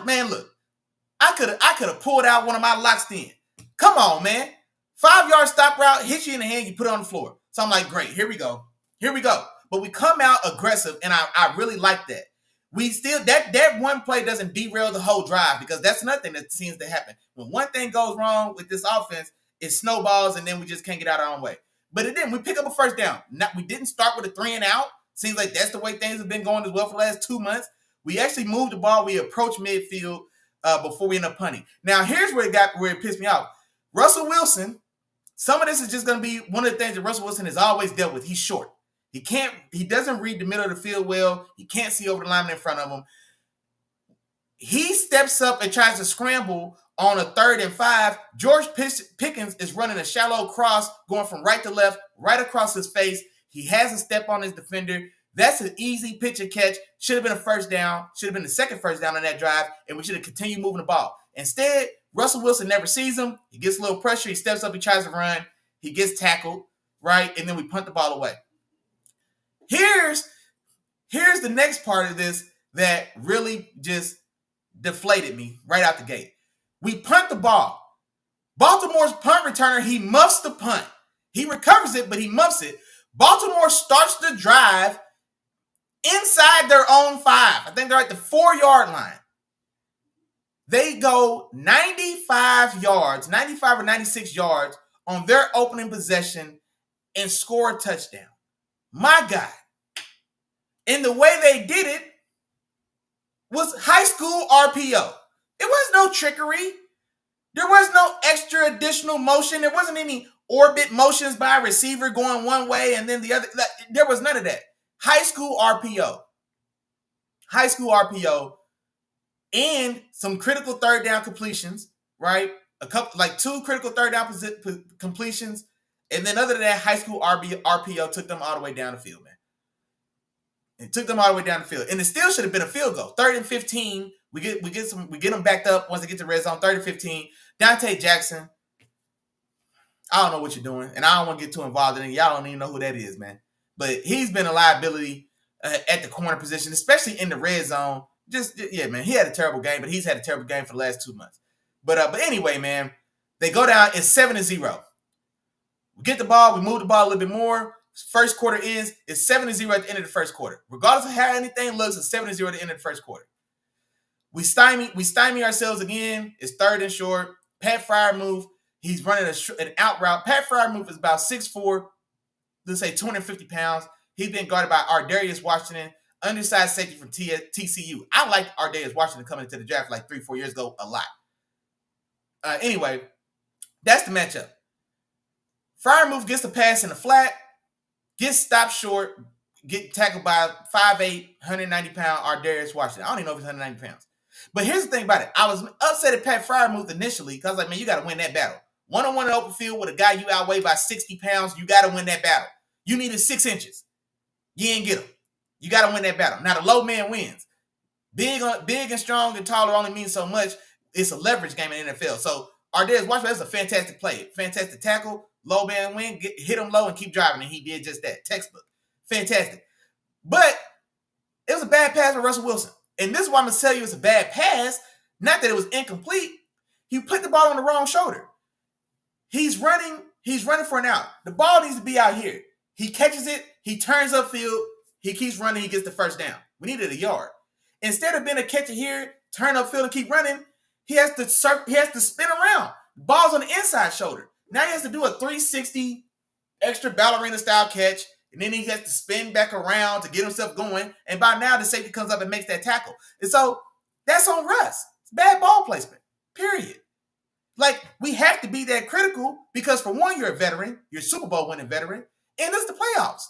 Look, I could have pulled out one of my locks then. Come on, man. 5-yard stop route, hit you in the hand, you put it on the floor. So I'm like, great, here we go. But we come out aggressive, and I really like that. We still, that one play doesn't derail the whole drive, because that's another thing that seems to happen. When one thing goes wrong with this offense, it snowballs, and then we just can't get out our own way. But it didn't. We pick up a first down. We didn't start with a 3 and out. Seems like that's the way things have been going as well for the last 2 months. We actually moved the ball. We approached midfield before we end up punting. Now, here's where it pissed me off. Russell Wilson, some of this is just going to be one of the things that Russell Wilson has always dealt with. He's short. He doesn't read the middle of the field well. He can't see over the lineman in front of him. He steps up and tries to scramble on a 3rd and 5. George Pickens is running a shallow cross going from right to left, right across his face. He has a step on his defender. That's an easy pitch and catch. Should have been a first down. Should have been the second first down on that drive, and we should have continued moving the ball. Instead, Russell Wilson never sees him. He gets a little pressure. He steps up. He tries to run. He gets tackled, right? And then we punt the ball away. Here's the next part of this that really just deflated me right out the gate. We punt the ball. Baltimore's punt returner, he muffs the punt. He recovers it, but he muffs it. Baltimore starts the drive inside their own 5. I think they're at the 4-yard line. They go 95 or 96 yards on their opening possession and score a touchdown. My God. And the way they did it was high school RPO. It was no trickery. There was no extra additional motion. There wasn't any orbit motions by a receiver going one way and then the other. There was none of that. High school RPO. And some critical 3rd down completions, right? Like 2 critical 3rd down completions. And then other than that, high school RPO took them all the way down the field, man. It took them all the way down the field. And it still should have been a field goal. 3rd and 15. We get them backed up once they get to red zone. 3rd and 15. Dante Jackson. I don't know what you're doing. And I don't want to get too involved in it. Y'all don't even know who that is, man. But he's been a liability at the corner position, especially in the red zone. Yeah, man. He had a terrible game, but he's had a terrible game for the last 2 months. But anyway, man, they go down. It's 7-0. We get the ball. We move the ball a little bit more. First quarter ends. It's 7-0 at the end of the first quarter. Regardless of how anything looks, it's 7-0 at the end of the first quarter. We stymie ourselves again. It's 3rd and short. Pat Freiermuth, he's running an out route. Pat Freiermuth is about 6'4", let's say 250 pounds. He's been guarded by Ardarius Washington, undersized safety from TCU. I liked Ardarius Washington coming into the draft like 3-4 years ago a lot. Anyway, that's the matchup. Freiermuth gets the pass in the flat, gets stopped short, get tackled by 5'8", 190-pound Ardarius Washington. I don't even know if he's 190 pounds. But here's the thing about it. I was upset at Pat Freiermuth initially because I was like, man, you got to win that battle. One-on-one in the open field with a guy you outweigh by 60 pounds, you got to win that battle. You needed 6 inches. You ain't get him. You got to win that battle. Now, the low man wins. Big and strong and taller only means so much. It's a leverage game in the NFL. So, Ardarius Washington, that's a fantastic play. Fantastic tackle. Low man win. Hit him low and keep driving. And he did just that. Textbook. Fantastic. But it was a bad pass for Russell Wilson. And this is why I'm going to tell you it's a bad pass. Not that it was incomplete. He put the ball on the wrong shoulder. He's running for an out. The ball needs to be out here. He catches it. He turns upfield. He keeps running. He gets the first down. We needed a yard. Instead of being a catcher here, turn upfield and keep running, he has to spin around. Ball's on the inside shoulder. Now he has to do a 360 extra ballerina style catch. And then he has to spin back around to get himself going. And by now, the safety comes up and makes that tackle. And so that's on Russ. It's bad ball placement, period. Like, we have to be that critical because, for one, you're a veteran. You're a Super Bowl winning veteran. And it's the playoffs.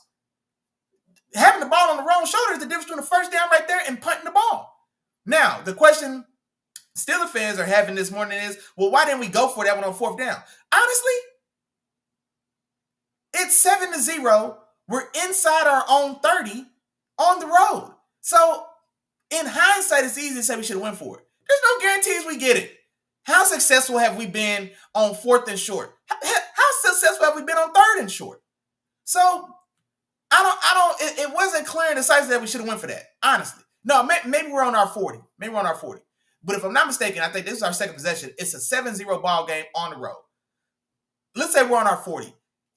Having the ball on the wrong shoulder is the difference between a first down right there and punting the ball. Now, the question Steelers fans are having this morning is, well, why didn't we go for that one on 4th down? Honestly, it's 7-0. We're inside our own 30 on the road. So, in hindsight, it's easy to say we should have went for it. There's no guarantees we get it. How successful have we been on 4th and short? How successful have we been on 3rd and short? So it wasn't clear and decisive that we should have went for that, honestly. No, maybe we're on our 40. Maybe we're on our 40. But if I'm not mistaken, I think this is our second possession. It's a 7-0 ball game on the road. Let's say we're on our 40.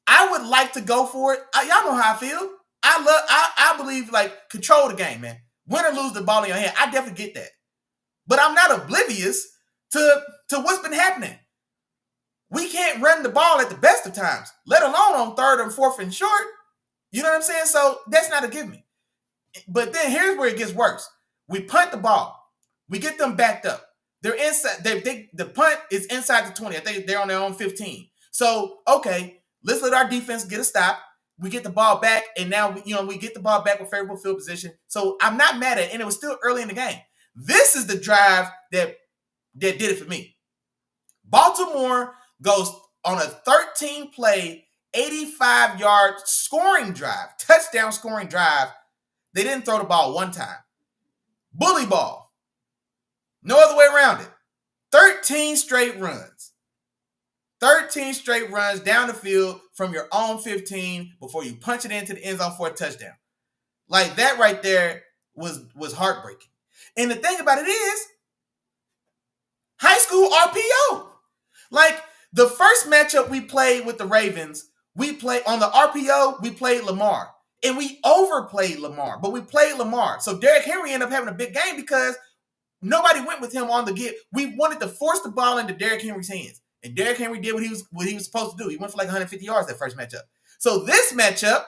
I would like to go for it. Y'all know how I feel. I believe, like, control the game, man. Win or lose the ball in your hand. I definitely get that. But I'm not oblivious to what's been happening. We can't run the ball at the best of times, let alone on 3rd and 4th and short. You know what I'm saying? So that's not a give me. But then here's where it gets worse. We punt the ball. We get them backed up. They're inside. The punt is inside the 20. I think they're on their own 15. So, okay, let's let our defense get a stop. We get the ball back, and now we get the ball back with favorable field position. So I'm not mad at it, and it was still early in the game. This is the drive that did it for me. Baltimore goes on a 13-play, 85-yard scoring drive, touchdown scoring drive. They didn't throw the ball one time. Bully ball. No other way around it. 13 straight runs. 13 straight runs down the field from your own 15 before you punch it into the end zone for a touchdown. Like, that right there was heartbreaking. And the thing about it is, high school RPO. Like, the first matchup we played with the Ravens, we played on the RPO, we played Lamar. And we overplayed Lamar, but we played Lamar. So Derrick Henry ended up having a big game because nobody went with him on the get. We wanted to force the ball into Derrick Henry's hands. And Derrick Henry did what he was supposed to do. He went for like 150 yards that first matchup. So this matchup,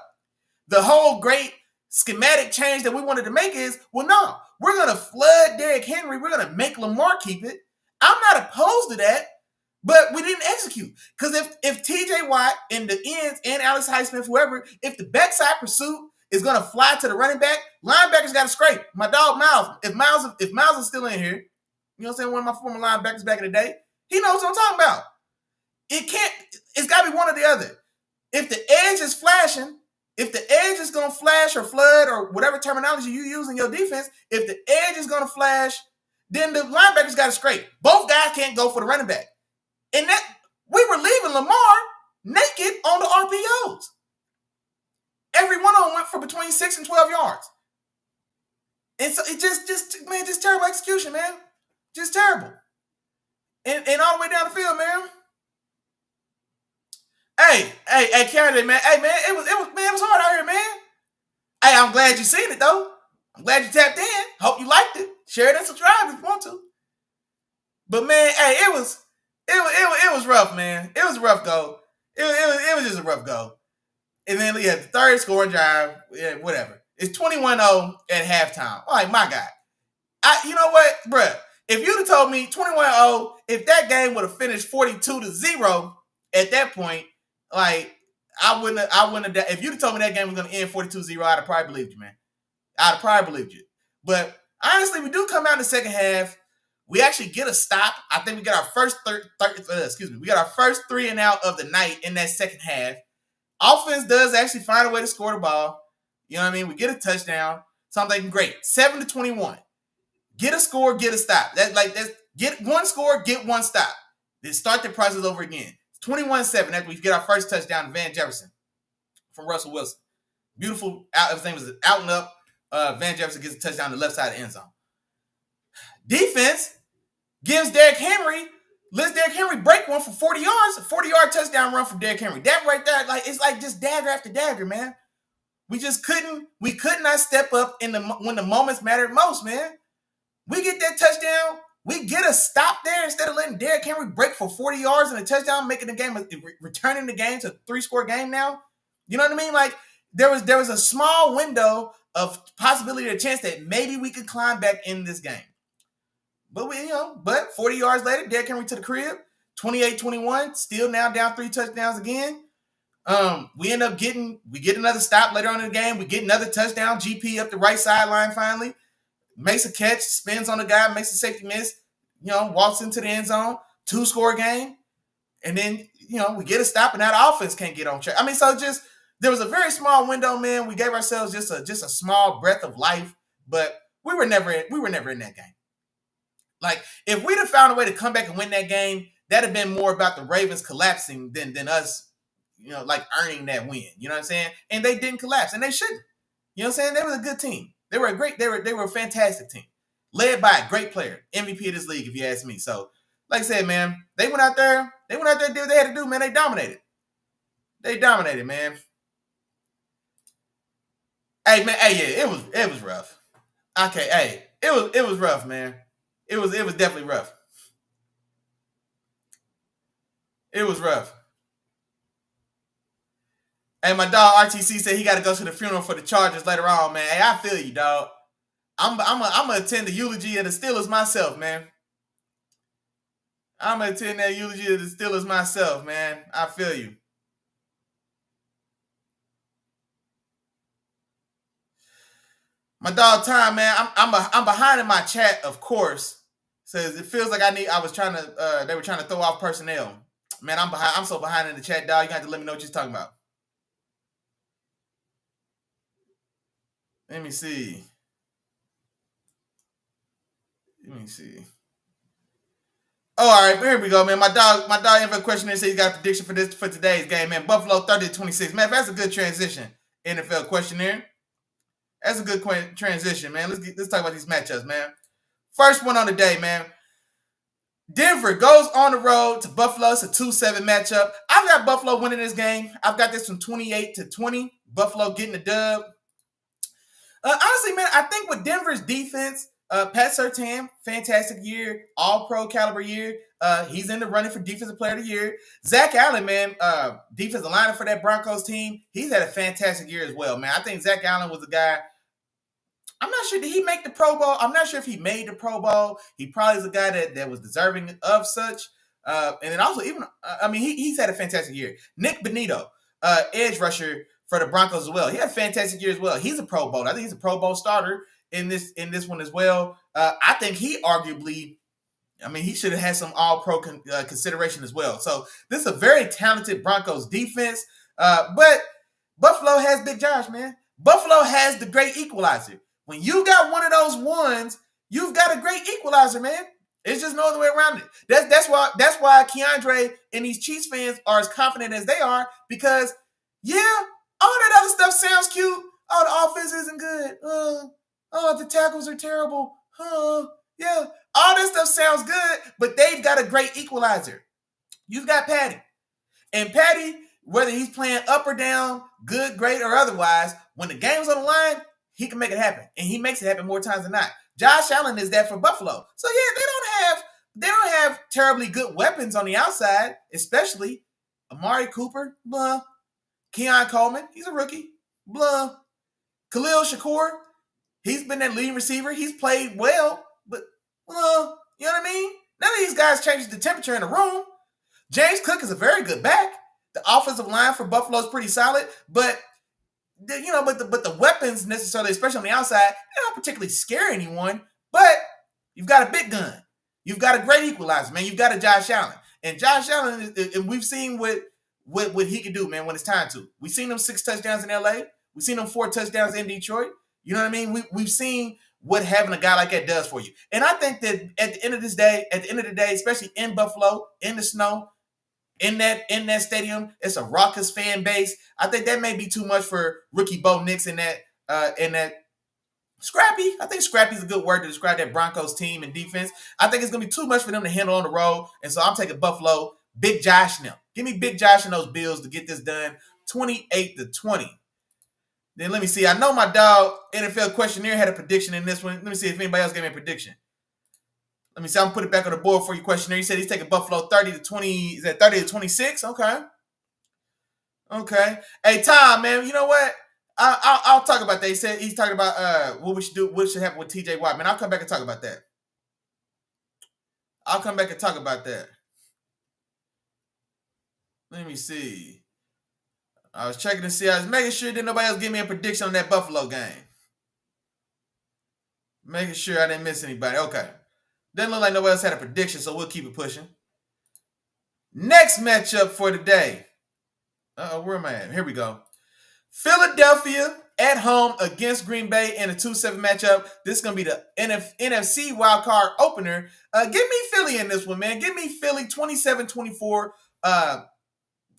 the whole great schematic change that we wanted to make is, well, no, we're going to flood Derrick Henry. We're going to make Lamar keep it. I'm not opposed to that, but we didn't execute. Because if TJ Watt and the ends and Alex Highsmith, whoever, if the backside pursuit is going to fly to the running back, linebackers got to scrape. My dog Miles, if Miles is still in here, you know what I'm saying, one of my former linebackers back in the day, he knows what I'm talking about. It's got to be one or the other. If the edge is flashing, if the edge is going to flash or flood or whatever terminology you use in your defense, if the edge is going to flash, then the linebackers got to scrape. Both guys can't go for the running back. And that we were leaving Lamar naked on the RPOs. Every one of them went for between 6 and 12 yards. And so it just terrible execution, man. Just terrible. And all the way down the field, man. Hey, Karen, man. Hey, man, it was hard out here, man. Hey, I'm glad you seen it though. I'm glad you tapped in. Hope you liked it. Share it and subscribe if you want to. But man, hey, it was rough, man. It was a rough go. It was just a rough go. And then the third scoring drive, whatever. It's 21-0 at halftime. Like, my God. You know what, bruh? If you'd have told me 21-0, if that game would have finished 42-0 at that point, like, I wouldn't have. If you'd have told me that game was going to end 42-0, I'd have probably believed you, man. I'd have probably believed you. But honestly, we do come out in the second half. We actually get a stop. I think we got our first we got our first 3 and out of the night in that second half. Offense does actually find a way to score the ball. You know what I mean? We get a touchdown. So I'm thinking, great. 7-21. Get a score, get a stop. Get one score, get one stop. Then start the process over again. 21-7 after we get our first touchdown to Van Jefferson from Russell Wilson. Beautiful. Everything was out and up. Van Jefferson gets a touchdown on the left side of the end zone. Defense gives Derrick Henry, lets Derrick Henry break one for 40 yards, a 40-yard touchdown run from Derrick Henry. That right there, like, it's like just dagger after dagger, man. We could not step up when the moments mattered most, man. We get that touchdown, we get a stop there instead of letting Derrick Henry break for 40 yards and a touchdown, making the game, returning the game to a 3-score game now. You know what I mean? Like, there was a small window of possibility or chance that maybe we could climb back in this game. But 40 yards later, Derrick Henry to the crib, 28-21, still now down 3 touchdowns again. We get another stop later on in the game. We get another touchdown. GP up the right sideline finally. Makes a catch, spins on the guy, makes a safety miss, walks into the end zone, 2-score game. And then, we get a stop and now the offense can't get on track. I mean, so there was a very small window, man. We gave ourselves just a small breath of life, but we were never in that game. Like, if we'd have found a way to come back and win that game, that'd have been more about the Ravens collapsing than us, like earning that win. You know what I'm saying? And they didn't collapse, and they shouldn't. You know what I'm saying? They were a good team. They were a fantastic team, led by a great player, MVP of this league, if you ask me. So, like I said, man, they went out there, did what they had to do, man. They dominated, man. Hey, man, yeah, it was rough. Okay, hey, it was rough, man. It was definitely rough. It was rough. Hey, my dog RTC said he got to go to the funeral for the Chargers later on, man. Hey, I feel you, dog. I'm gonna attend the eulogy of the Steelers myself, man. I'm gonna attend that eulogy of the Steelers myself, man. I feel you. My dog time, man. I'm behind in my chat, of course. Says it feels like they were trying to throw off personnel. Man, I'm behind. I'm so behind in the chat, dog. You got to let me know what you're talking about. Let me see. Oh, all right, here we go, man. My dog info questionnaire says he got a prediction for today's game, man. Buffalo 30-26. Man, that's a good transition. NFL questionnaire. That's a good transition, man. Let's talk about these matchups, man. First one on the day, man. Denver goes on the road to Buffalo. It's a 2-7 matchup. I've got Buffalo winning this game. I've got this from 28-20. Buffalo getting the dub. Honestly, man, I think with Denver's defense, Pat Surtain, fantastic year, all-pro caliber year. He's in the running for Defensive Player of the Year. Zach Allen, man, defensive liner for that Broncos team. He's had a fantastic year as well, man. I think Zach Allen was a guy. I'm not sure, did he make the Pro Bowl? I'm not sure if he made the Pro Bowl. He probably is a guy that was deserving of such. And then also, he's had a fantastic year. Nick Bonito, edge rusher for the Broncos as well. He had a fantastic year as well. He's a Pro Bowl. I think he's a Pro Bowl starter in this one as well. I think he arguably, he should have had some all-pro consideration as well. So this is a very talented Broncos defense. But Buffalo has Big Josh, man. Buffalo has the great equalizer. When you got one of those ones, you've got a great equalizer, man. It's just no other way around it. That's why Keandre and these Chiefs fans are as confident as they are, because all that other stuff sounds cute. Oh, the offense isn't good. The tackles are terrible. All that stuff sounds good, but they've got a great equalizer. You've got Patty. And Patty, whether he's playing up or down, good, great, or otherwise, when the game's on the line, he can make it happen. And he makes it happen more times than not. Josh Allen is that for Buffalo. So they don't have terribly good weapons on the outside, especially Amari Cooper, blah. Keon Coleman, he's a rookie, blah. Khalil Shakur, he's been that leading receiver. He's played well, but you know what I mean? None of these guys changes the temperature in the room. James Cook is a very good back. The offensive line for Buffalo is pretty solid, but the weapons necessarily, especially on the outside, they don't particularly scare anyone. But you've got a big gun. You've got a great equalizer, man. You've got a Josh Allen. And Josh Allen, and we've seen what he can do, man, when it's time to. We've seen him 6 touchdowns in LA. We've seen him 4 touchdowns in Detroit. You know what I mean? We've seen what having a guy like that does for you. And I think that at the end of the day, especially in Buffalo, in the snow, in that stadium, it's a raucous fan base. I think that may be too much for rookie Bo Nix in that scrappy. I think scrappy is a good word to describe that Broncos team and defense. I think it's going to be too much for them to handle on the road. And so I'm taking Buffalo, Big Josh now. Give me Big Josh and those Bills to get this done 28-20. Then let me see. I know my dog NFL questionnaire had a prediction in this one. Let me see if anybody else gave me a prediction. Let me see. I'm going to put it back on the board for you, questionnaire. He said he's taking Buffalo 30-20. Is that 30-26? Okay. Hey, Tom, man, you know what? I'll talk about that. He said he's talking about what we should do, what should happen with TJ Watt. Man, I'll come back and talk about that. Let me see. I was checking to see. I was making sure that nobody else give me a prediction on that Buffalo game. Making sure I didn't miss anybody. Okay. Doesn't look like nobody else had a prediction, so we'll keep it pushing. Next matchup for today. Where am I at? Here we go. Philadelphia at home against Green Bay in a 2-7 matchup. This is going to be the NFC Wildcard opener. Give me Philly in this one, man. Give me Philly 27-24.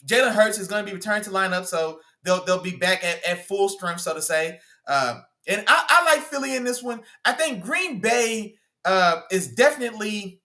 Jalen Hurts is going to be returned to lineup, so they'll be back at full strength, so to say. And I like Philly in this one. I think Green Bay is definitely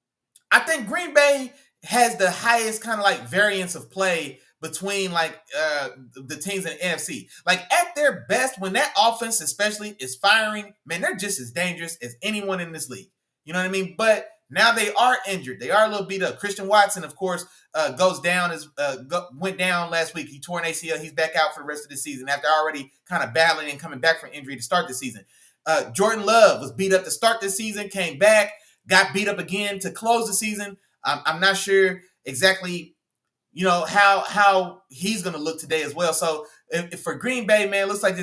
– I think Green Bay has the highest kind of like variance of play between like the teams in the NFC. Like at their best, when that offense especially is firing, man, they're just as dangerous as anyone in this league. You know what I mean? But now they are injured. They are a little beat up. Christian Watson, of course, went down last week. He tore an ACL. He's back out for the rest of the season after already kind of battling and coming back from injury to start the season. Jordan Love was beat up to start the season, came back, got beat up again to close the season. I'm not sure exactly, how he's going to look today as well. So if for Green Bay, man, it looks like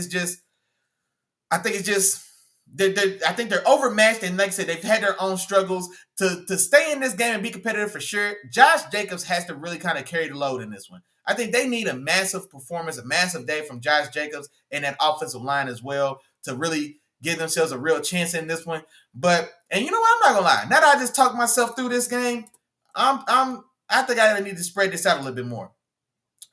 I think they're overmatched, and like I said, they've had their own struggles to stay in this game and be competitive for sure. Josh Jacobs has to really kind of carry the load in this one. I think they need a massive performance, a massive day from Josh Jacobs and that offensive line as well to really give themselves a real chance in this one. And you know what? I'm not gonna lie. Now that I just talked myself through this game, I think I need to spread this out a little bit more.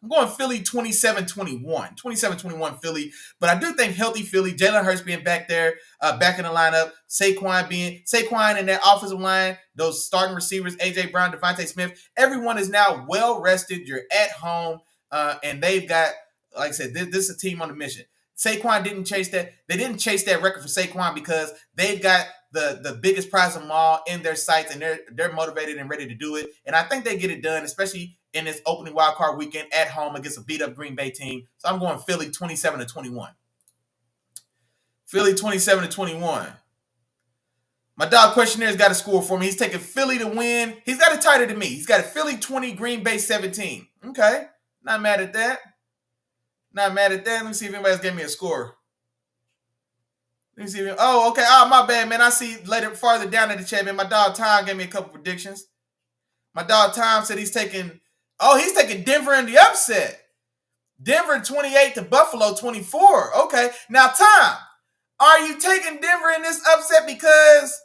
I'm going Philly 27-21. 27-21 Philly. But I do think healthy Philly, Jalen Hurts being back there, back in the lineup, Saquon and that offensive line, those starting receivers, A.J. Brown, Devontae Smith, everyone is now well rested. You're at home, and they've got, like I said, this is a team on a mission. Saquon didn't chase that. They didn't chase that record for Saquon because they've got the biggest prize of them all in their sights, and they're motivated and ready to do it. And I think they get it done, especially in this opening wildcard weekend at home against a beat-up Green Bay team. So I'm going Philly 27-21. Philly 27-21. My dog Questionaire's got a score for me. He's taking Philly to win. He's got it tighter than me. He's got a Philly 20, Green Bay 17. Okay. Not mad at that. Let me see if anybody's gave me a score. Let me see. Okay. Oh, my bad, man. I see farther down in the chat, man. My dog Tom gave me a couple predictions. My dog Tom said he's taking Denver in the upset. Denver 28 to Buffalo 24. Okay. Now, Tom, are you taking Denver in this upset because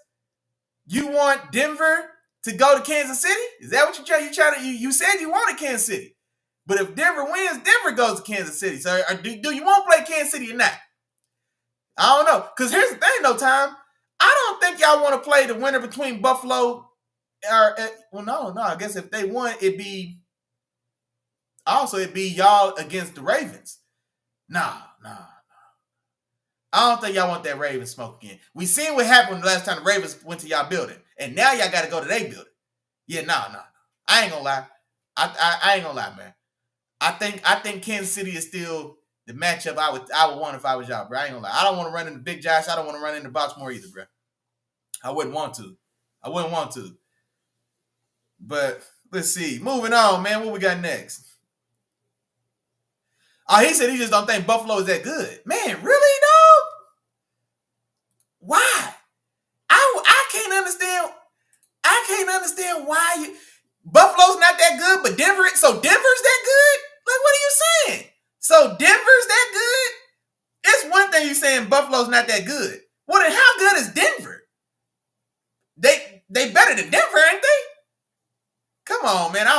you want Denver to go to Kansas City? Is that what you said you wanted Kansas City? But if Denver wins, Denver goes to Kansas City. So do you want to play Kansas City or not? I don't know. Because here's the thing, though, Tom. I don't think y'all want to play the winner between Buffalo no. I guess if they won, it'd be y'all against the Ravens. Nah. I don't think y'all want that Ravens smoke again. We seen what happened the last time the Ravens went to y'all building. And now y'all got to go to their building. Yeah, no. I ain't going to lie. I ain't going to lie, man. I think Kansas City is still the matchup I would want if I was y'all, bro. I ain't gonna lie. I don't want to run into Big Josh. I don't want to run into Baltimore either, bro. I wouldn't want to. But let's see. Moving on, man. What we got next? Oh, he said he just don't think Buffalo is that good. Man, really, dog? Why? I can't understand why you Buffalo's not that good, but Denver's that good? Like, what are you saying? So Denver's that good? It's one thing you saying Buffalo's not that good. Well, then how good is Denver? They better than Denver, ain't they? Come on, man. I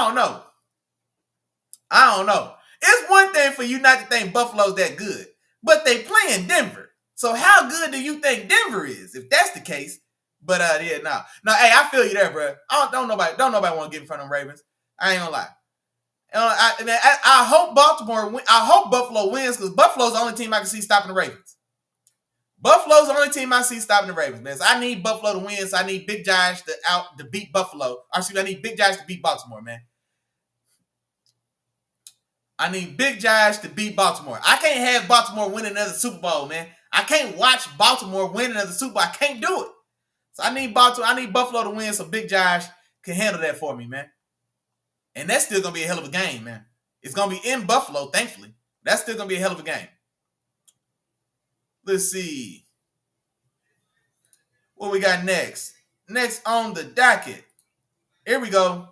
don't know. It's one thing for you not to think Buffalo's that good, but they playing Denver. So how good do you think Denver is, if that's the case? But hey, I feel you there, bro. Don't nobody want to get in front of them Ravens. I ain't gonna lie. I hope Buffalo wins because Buffalo's the only team I can see stopping the Ravens. Buffalo's the only team I see stopping the Ravens, man. So I need Buffalo to win. So I need Big Josh to beat Buffalo. I need Big Josh to beat Baltimore, man. I need Big Josh to beat Baltimore. I can't have Baltimore win another Super Bowl, man. I can't watch Baltimore win another Super Bowl. I can't do it. So I need Buffalo to win so Big Josh can handle that for me, man. And that's still going to be a hell of a game, man. It's going to be in Buffalo, thankfully. That's still going to be a hell of a game. Let's see. What we got next? Next on the docket. Here we go.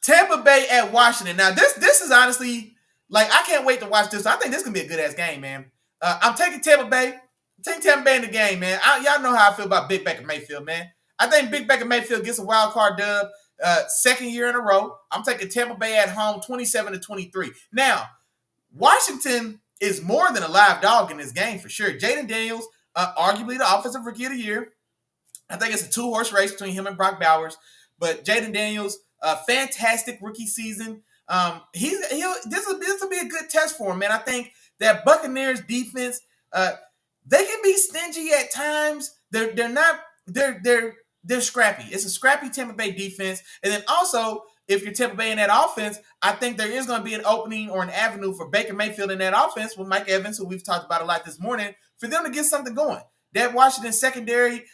Tampa Bay at Washington. Now, this is honestly, like, I can't wait to watch this. I think this is going to be a good-ass game, man. I'm taking Tampa Bay. Take Tampa Bay in the game, man. Y'all know how I feel about Big Baker Mayfield, man. I think Big Baker Mayfield gets a wild card dub, second year in a row. I'm taking Tampa Bay at home, 27-23. Now, Washington is more than a live dog in this game for sure. Jaden Daniels, arguably the offensive rookie of the year. I think it's a two-horse race between him and Brock Bowers. But Jaden Daniels, fantastic rookie season. This will be a good test for him, man. I think that Buccaneers defense, they can be stingy at times. They're scrappy. It's a scrappy Tampa Bay defense. And then also, if you're Tampa Bay in that offense, I think there is going to be an opening or an avenue for Baker Mayfield in that offense with Mike Evans, who we've talked about a lot this morning, for them to get something going. That Washington secondary,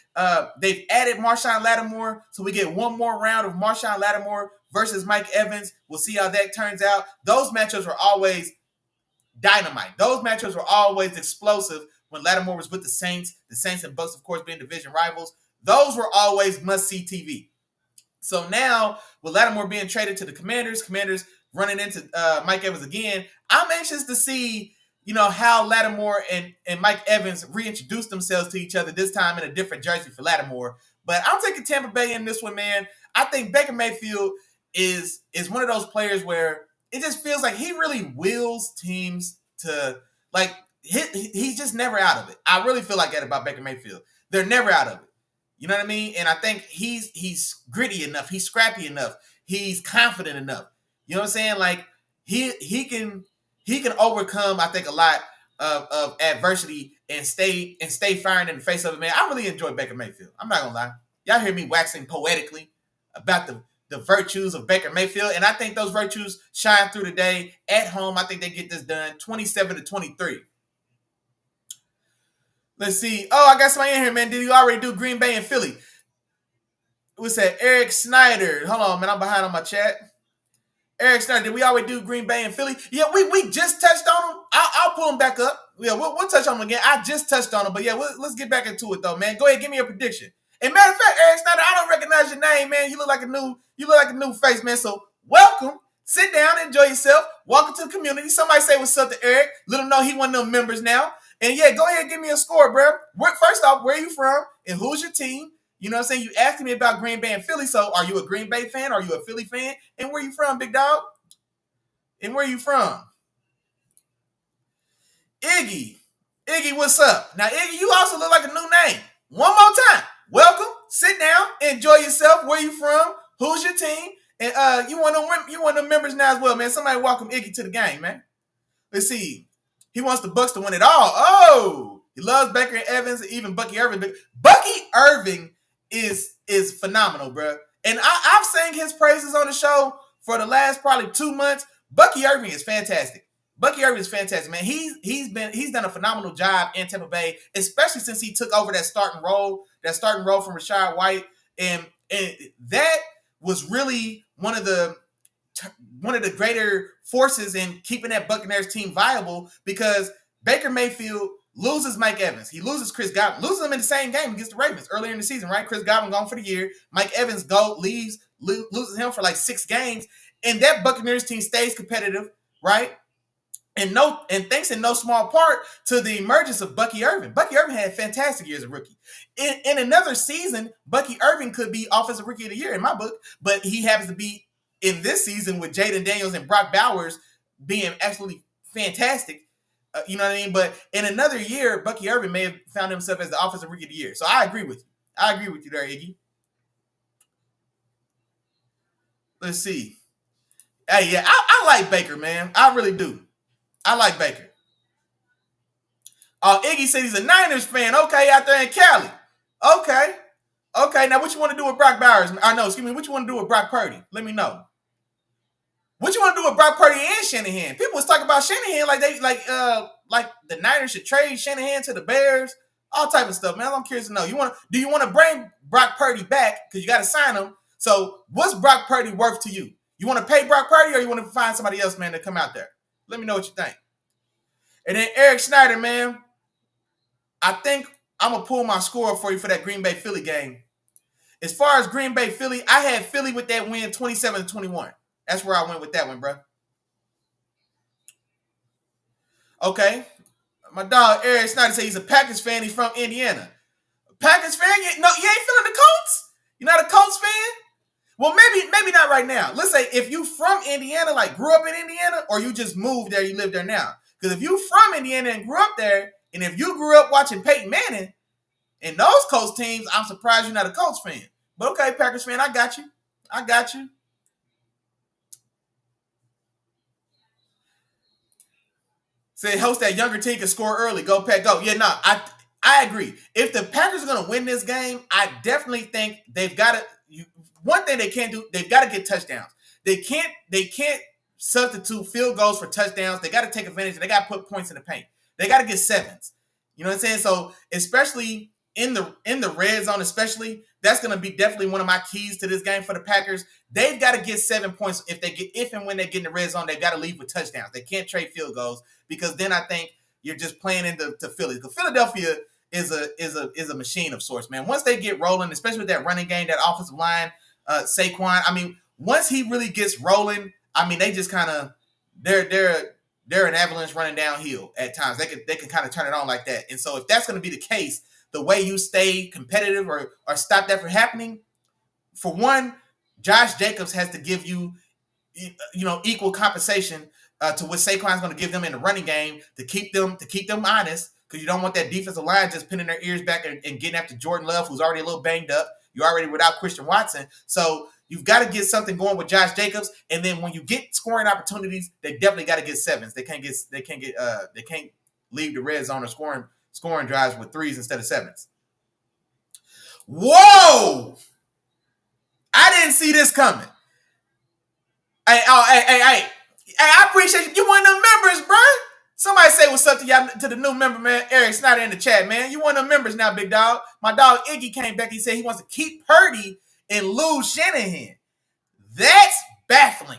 they've added Marshawn Lattimore, so we get one more round of Marshawn Lattimore versus Mike Evans. We'll see how that turns out. Those matchups were always dynamite. Those matchups were always explosive when Lattimore was with the Saints. The Saints and Bucs, of course, being division rivals. Those were always must-see TV. So now, with Lattimore being traded to the Commanders running into Mike Evans again, I'm anxious to see, how Lattimore and Mike Evans reintroduce themselves to each other, this time in a different jersey for Lattimore. But I'm taking Tampa Bay in this one, man. I think Baker Mayfield is one of those players where it just feels like he really wills teams to, like, he's just never out of it. I really feel like that about Baker Mayfield. They're never out of it. You know what I mean? And I think he's gritty enough. He's scrappy enough. He's confident enough. You know what I'm saying? Like, he can overcome, I think, a lot of adversity and stay firing in the face of it, man. I really enjoy Baker Mayfield. I'm not gonna lie. Y'all hear me waxing poetically about the virtues of Baker Mayfield, and I think those virtues shine through today at home. I think they get this done, 27-23. Let's see. Oh, I got somebody in here, man. Did you already do Green Bay and Philly? We said Eric Snyder. Hold on, man. I'm behind on my chat. Eric Snyder, did we already do Green Bay and Philly? Yeah, we just touched on them. I'll pull them back up. Yeah, we'll touch on them again. I just touched on them, but yeah, let's get back into it though, man. Go ahead, give me a prediction. And matter of fact, Eric Snyder, I don't recognize your name, man. You look like a new face, man. So welcome. Sit down, enjoy yourself. Welcome to the community. Somebody say what's up to Eric. Let him know he one of them members now. And yeah, go ahead and give me a score, bro. First off, where are you from and who's your team? You know what I'm saying? You asked me about Green Bay and Philly, so are you a Green Bay fan? Are you a Philly fan? And where you from, big dog? And where you from? Iggy, what's up? Now, Iggy, you also look like a new name. One more time. Welcome. Sit down. Enjoy yourself. Where you from? Who's your team? And you one of them members now as well, man. Somebody welcome Iggy to the game, man. Let's see. He wants the Bucs to win it all. Oh, he loves Baker and Evans, even Bucky Irving. Bucky Irving is phenomenal, bro. And I've sang his praises on the show for the last probably 2 months. Bucky Irving is fantastic. Bucky Irving is fantastic, man. He's done a phenomenal job in Tampa Bay, especially since he took over that starting role from Rachaad White, and that was really one of the greater forces in keeping that Buccaneers team viable, because Baker Mayfield loses Mike Evans. He loses Chris Godwin. Loses them in the same game against the Ravens earlier in the season, right? Chris Godwin gone for the year. Mike Evans loses him for like 6 games. And that Buccaneers team stays competitive, right? And thanks in no small part to the emergence of Bucky Irving. Bucky Irving had fantastic years as a rookie. In another season, Bucky Irving could be Offensive Rookie of the Year in my book, but he happens to be in this season with Jaden Daniels and Brock Bowers being absolutely fantastic. You know what I mean? But in another year, Bucky Irving may have found himself as the Offensive Rookie of the Year. So I agree with you. I agree with you there, Iggy. Let's see. Hey, yeah, I like Baker, man. I really do. I like Baker. Iggy said he's a Niners fan. Okay, out there in Cali. Okay. Now, what you want to do with Brock Bowers? What you want to do with Brock Purdy? Let me know. What you want to do with Brock Purdy and Shanahan? People was talking about Shanahan like the Niners should trade Shanahan to the Bears. All type of stuff, man. I'm curious to know. Do you want to bring Brock Purdy back because you got to sign him? So, what's Brock Purdy worth to you? You want to pay Brock Purdy, or you want to find somebody else, man, to come out there? Let me know what you think. And then Eric Snyder, man, I think I'm going to pull my score for you for that Green Bay Philly game. As far as Green Bay Philly, I had Philly with that win 27-21. That's where I went with that one, bro. Okay. My dog Eric Snyder say he's a Packers fan. He's from Indiana. Packers fan? No, you ain't feeling the Colts? You're not a Colts fan? Well, maybe not right now. Let's say if you from Indiana, like grew up in Indiana, or you just moved there, you live there now. Because if you from Indiana and grew up there, and if you grew up watching Peyton Manning and those Colts teams, I'm surprised you're not a Colts fan. But okay, Packers fan, I got you. Say, host that younger team can score early. Go, Pack, go. Yeah, no, I agree. If the Packers are going to win this game, I definitely think they've got to. One thing they can't do, they've got to get touchdowns. They can't substitute field goals for touchdowns. They got to take advantage. They got to put points in the paint. They got to get sevens. You know what I'm saying? So especially in the red zone, especially that's going to be definitely one of my keys to this game for the Packers. They've got to get 7 points if and when they get in the red zone. They've got to leave with touchdowns. They can't trade field goals because then I think you're just playing into Philly. Because Philadelphia is a machine of sorts, man. Once they get rolling, especially with that running game, that offensive line, Saquon. I mean, once he really gets rolling, I mean, they just kind of they're an avalanche running downhill at times. They can kind of turn it on like that. And so if that's going to be the case, the way you stay competitive or stop that from happening, for one, Josh Jacobs has to give you equal compensation to what Saquon's going to give them in the running game to keep them honest, because you don't want that defensive line just pinning their ears back and getting after Jordan Love, who's already a little banged up. You're already without Christian Watson. So you've got to get something going with Josh Jacobs. And then when you get scoring opportunities, they definitely got to get sevens. They can't leave the red zone or scoring drives with threes instead of sevens. Whoa! I didn't see this coming. Hey, I appreciate you. You one of them members, bro. Somebody say what's up to y'all, to the new member, man. Eric Snyder in the chat, man. You one of them members now, big dog. My dog Iggy came back. He said he wants to keep Purdy and lose Shanahan. That's baffling.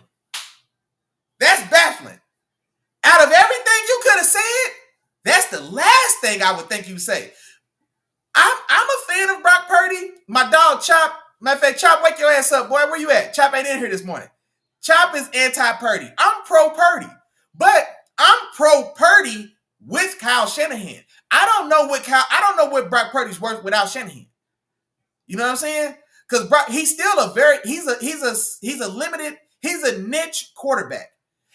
That's baffling. Out of everything you could have said, that's the last thing I would think you say. I'm a fan of Brock Purdy. My dog Chop. Matter of fact, Chop, wake your ass up, boy. Where you at? Chop ain't in here this morning. Chop is anti-Purdy. I'm pro-Purdy. But I'm pro-Purdy with Kyle Shanahan. I don't know what Brock Purdy's worth without Shanahan. You know what I'm saying? Because Brock, he's still he's a niche quarterback.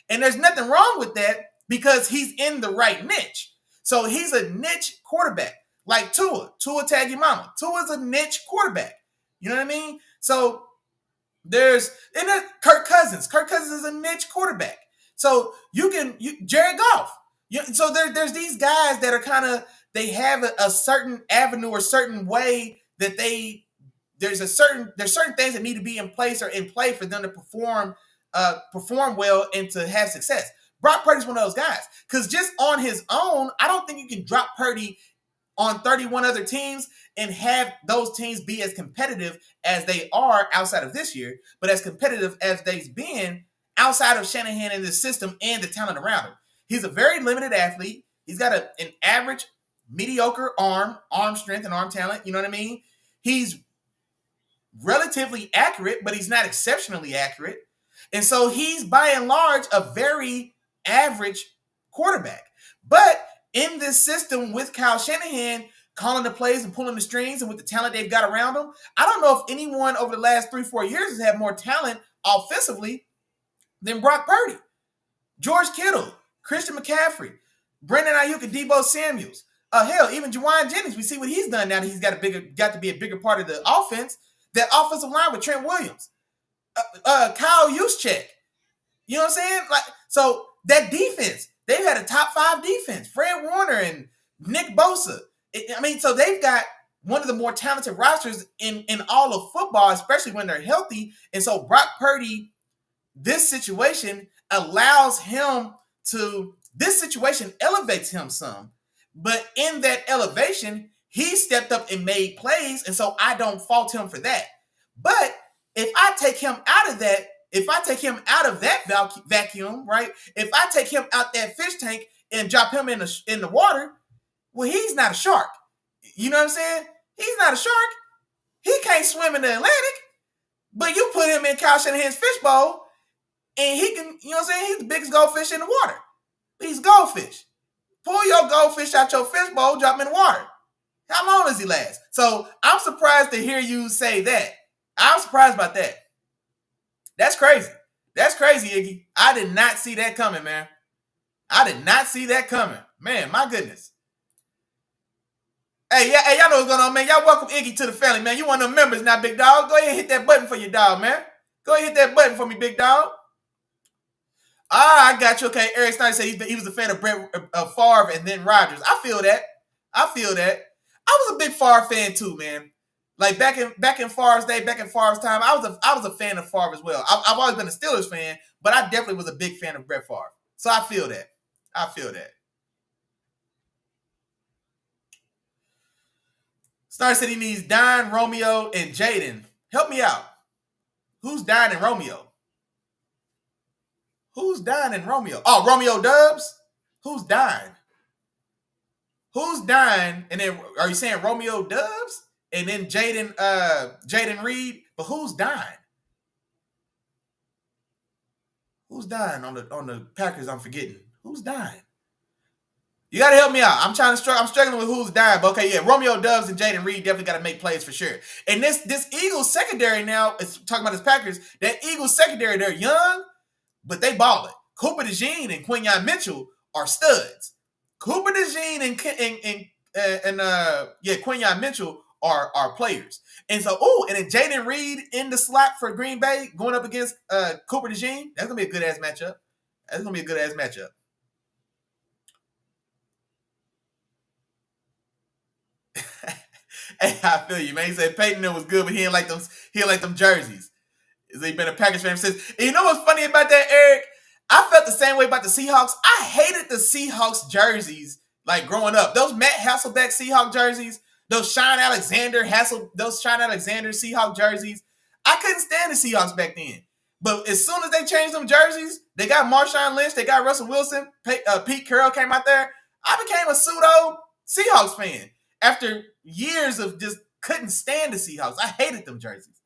And there's nothing wrong with that because he's in the right niche. So he's a niche quarterback. Like Tua tag your mama. Tua's a niche quarterback. You know what I mean? So there's Kirk Cousins. Kirk Cousins is a niche quarterback. So Jared Goff. So there's these guys that are kind of, they have a certain avenue or certain way that there's certain things that need to be in place or in play for them to perform well and to have success. Brock Purdy's one of those guys. Because just on his own, I don't think you can drop Purdy on 31 other teams and have those teams be as competitive as they are outside of this year, but as competitive as they've been outside of Shanahan and the system and the talent around him. He's a very limited athlete. He's got an average, mediocre arm strength and arm talent. You know what I mean? He's relatively accurate, but he's not exceptionally accurate. And so he's, by and large, a very average quarterback. But in this system with Kyle Shanahan calling the plays and pulling the strings and with the talent they've got around him, I don't know if anyone over the last 3-4 years has had more talent offensively than Brock Purdy. George Kittle, Christian McCaffrey, Brandon Ayuk, and Deebo Samuels. Hell, even Juwan Jennings, we see what he's done now that he's got to be a bigger part of the offense. That offensive line with Trent Williams, Kyle Juszczyk. You know what I'm saying? Like, so that defense, they've had a top 5 defense. Fred Warner and Nick Bosa. So they've got one of the more talented rosters in all of football, especially when they're healthy. And so Brock Purdy, this situation elevates him some. But in that elevation, he stepped up and made plays, and so I don't fault him for that. But if I take him out of that vacuum, right? If I take him out that fish tank and drop him in the water, well, he's not a shark. You know what I'm saying? He's not a shark. He can't swim in the Atlantic. But you put him in Kyle Shanahan's fishbowl, and he can, you know what I'm saying? He's the biggest goldfish in the water. He's goldfish. Pull your goldfish out your fish bowl, drop him in the water. How long does he last? So I'm surprised to hear you say that. I'm surprised about that. That's crazy. That's crazy, Iggy. I did not see that coming, man. I did not see that coming. Man, my goodness. Hey, y'all know what's going on, man. Y'all welcome Iggy to the family, man. You one of them members now, big dog. Go ahead and hit that button for your dog, man. Go ahead and hit that button for me, big dog. I got you. Okay, Eric Snyder said he was a fan of Brett Favre and then Rodgers. I feel that. I was a big Favre fan too, man. Like back in Favre's day, back in Favre's time, I was a fan of Favre as well. I've always been a Steelers fan, but I definitely was a big fan of Brett Favre. So I feel that. Star said he needs Don, Romeo, and Jaden. Help me out. Who's Don and Romeo? Who's Don and Romeo? Oh, Romeo Dubs? Who's Don? Who's Don? And then are you saying Romeo Dubs? And then Jaden Reed? But who's Don? Who's Don on the Packers? I'm forgetting. Who's Don? You gotta help me out. I'm struggling with who's Don. But okay, yeah, Romeo Dubs and Jaden Reed definitely gotta make plays for sure. And this Eagles secondary now is talking about this Packers. That Eagles secondary, they're young, but they balling. Cooper DeJean and Quinyon Mitchell are studs. Cooper DeJean and Quinyon Mitchell are players. And so, and then Jaden Reed in the slot for Green Bay going up against Cooper DeJean. That's gonna be a good ass matchup. Hey, I feel you, man. He said Peyton was good, but he didn't like them jerseys. He's been a Packers fan since. And you know what's funny about that, Eric? I felt the same way about the Seahawks. I hated the Seahawks jerseys like growing up. Those Matt Hasselbeck Seahawk jerseys, those Sean Alexander Seahawk jerseys. I couldn't stand the Seahawks back then. But as soon as they changed them jerseys, they got Marshawn Lynch, they got Russell Wilson, Pete Carroll came out there. I became a pseudo Seahawks fan after years of just couldn't stand the Seahawks. I hated them jerseys.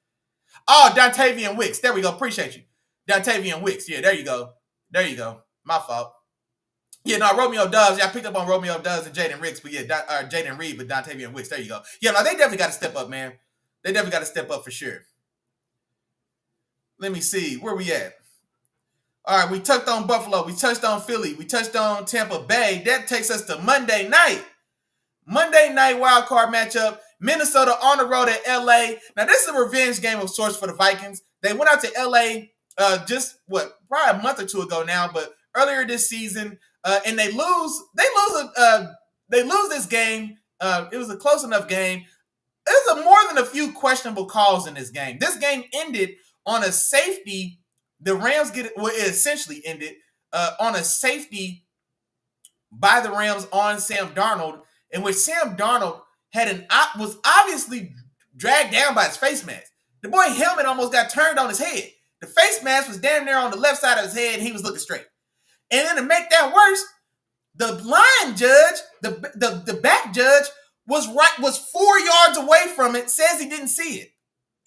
Oh, Dontavian Wicks. There we go. Appreciate you. Dontavian Wicks. Yeah, there you go. My fault. Yeah, no, Romeo Dubs. Yeah, I picked up on Romeo Dubs and Jaden Ricks, but yeah, Jaden Reed, but Dontavian Wicks. There you go. Yeah, no, they definitely got to step up, man. They definitely got to step up for sure. Let me see. Where we at? All right, we touched on Buffalo. We touched on Philly. We touched on Tampa Bay. That takes us to Monday night. Monday night wildcard matchup. Minnesota on the road at LA. Now, this is a revenge game of sorts for the Vikings. They went out to LA probably a month or two ago now, but earlier this season, and they lose this game. It was a close enough game. There's more than a few questionable calls in this game. This game ended on a safety. The Rams it essentially ended on a safety by the Rams on Sam Darnold, in which Sam Darnold was obviously dragged down by his face mask. The boy helmet almost got turned on his head. The face mask was damn near on the left side of his head, and he was looking straight. And then to make that worse, the line judge, the back judge, was 4 yards away from it, says he didn't see it.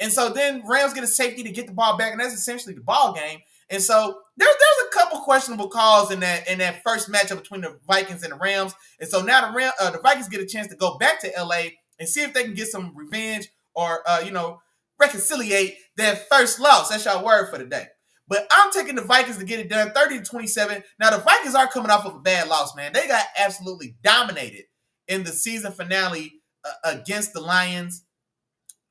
And so then Rams get a safety to get the ball back, and that's essentially the ball game. And so there's a couple questionable calls in that first matchup between the Vikings and the Rams. And so now the Vikings get a chance to go back to LA and see if they can get some revenge or reconciliate their first loss. That's your word for the day. But I'm taking the Vikings to get it done, 30-27. Now the Vikings are coming off of a bad loss, man. They got absolutely dominated in the season finale against the Lions.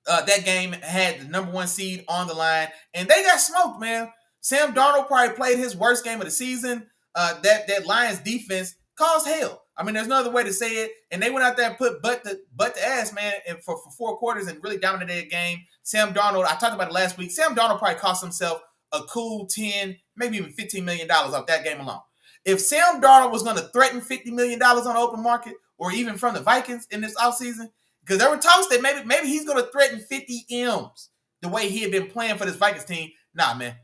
That game had the number 1 seed on the line, and they got smoked, man. Sam Darnold probably played his worst game of the season. That Lions defense caused hell. I mean, there's no other way to say it. And they went out there and put butt to ass, man, and for 4 quarters and really dominated the game. Sam Darnold, I talked about it last week. Sam Darnold probably cost himself a cool 10, maybe even $15 million off that game alone. If Sam Darnold was going to threaten $50 million on the open market, or even from the Vikings in this offseason, because there were talks that maybe he's going to threaten 50 M's the way he had been playing for this Vikings team. Nah, man.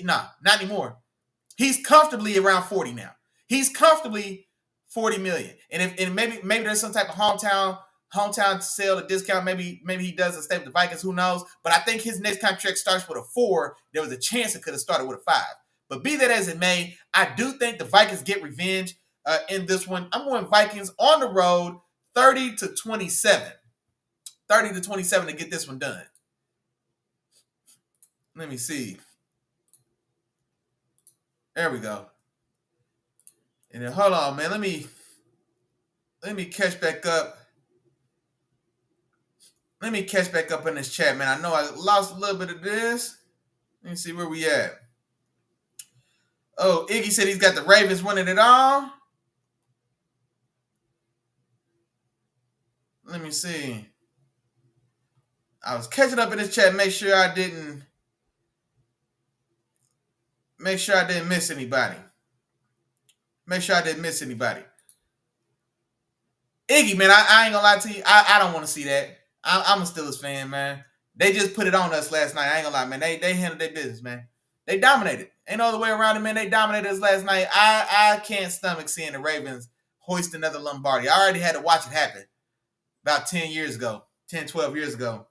Not anymore. He's comfortably around 40 now. He's comfortably $40 million. And maybe there's some type of hometown sale or discount. Maybe he does stay with the Vikings. Who knows? But I think his next contract starts with a 4. There was a chance it could have started with a 5. But be that as it may, I do think the Vikings get revenge. in this one. I'm going Vikings on the road, 30-27. 30-27 to get this one done. Let me see. There we go. And then hold on, man. Let me catch back up. Let me catch back up in this chat, man. I know I lost a little bit of this. Let me see where we at. Oh, Iggy said he's got the Ravens winning it all. Let me see. I was catching up in this chat. Make sure I didn't miss anybody. Iggy, man, I ain't gonna lie to you. I don't want to see that. I'm a Steelers fan, man. They just put it on us last night. I ain't gonna lie, man. They handled their business, man. They dominated. Ain't no other way around it, man. They dominated us last night. I can't stomach seeing the Ravens hoist another Lombardi. I already had to watch it happen about 10 years ago, 10, 12 years ago.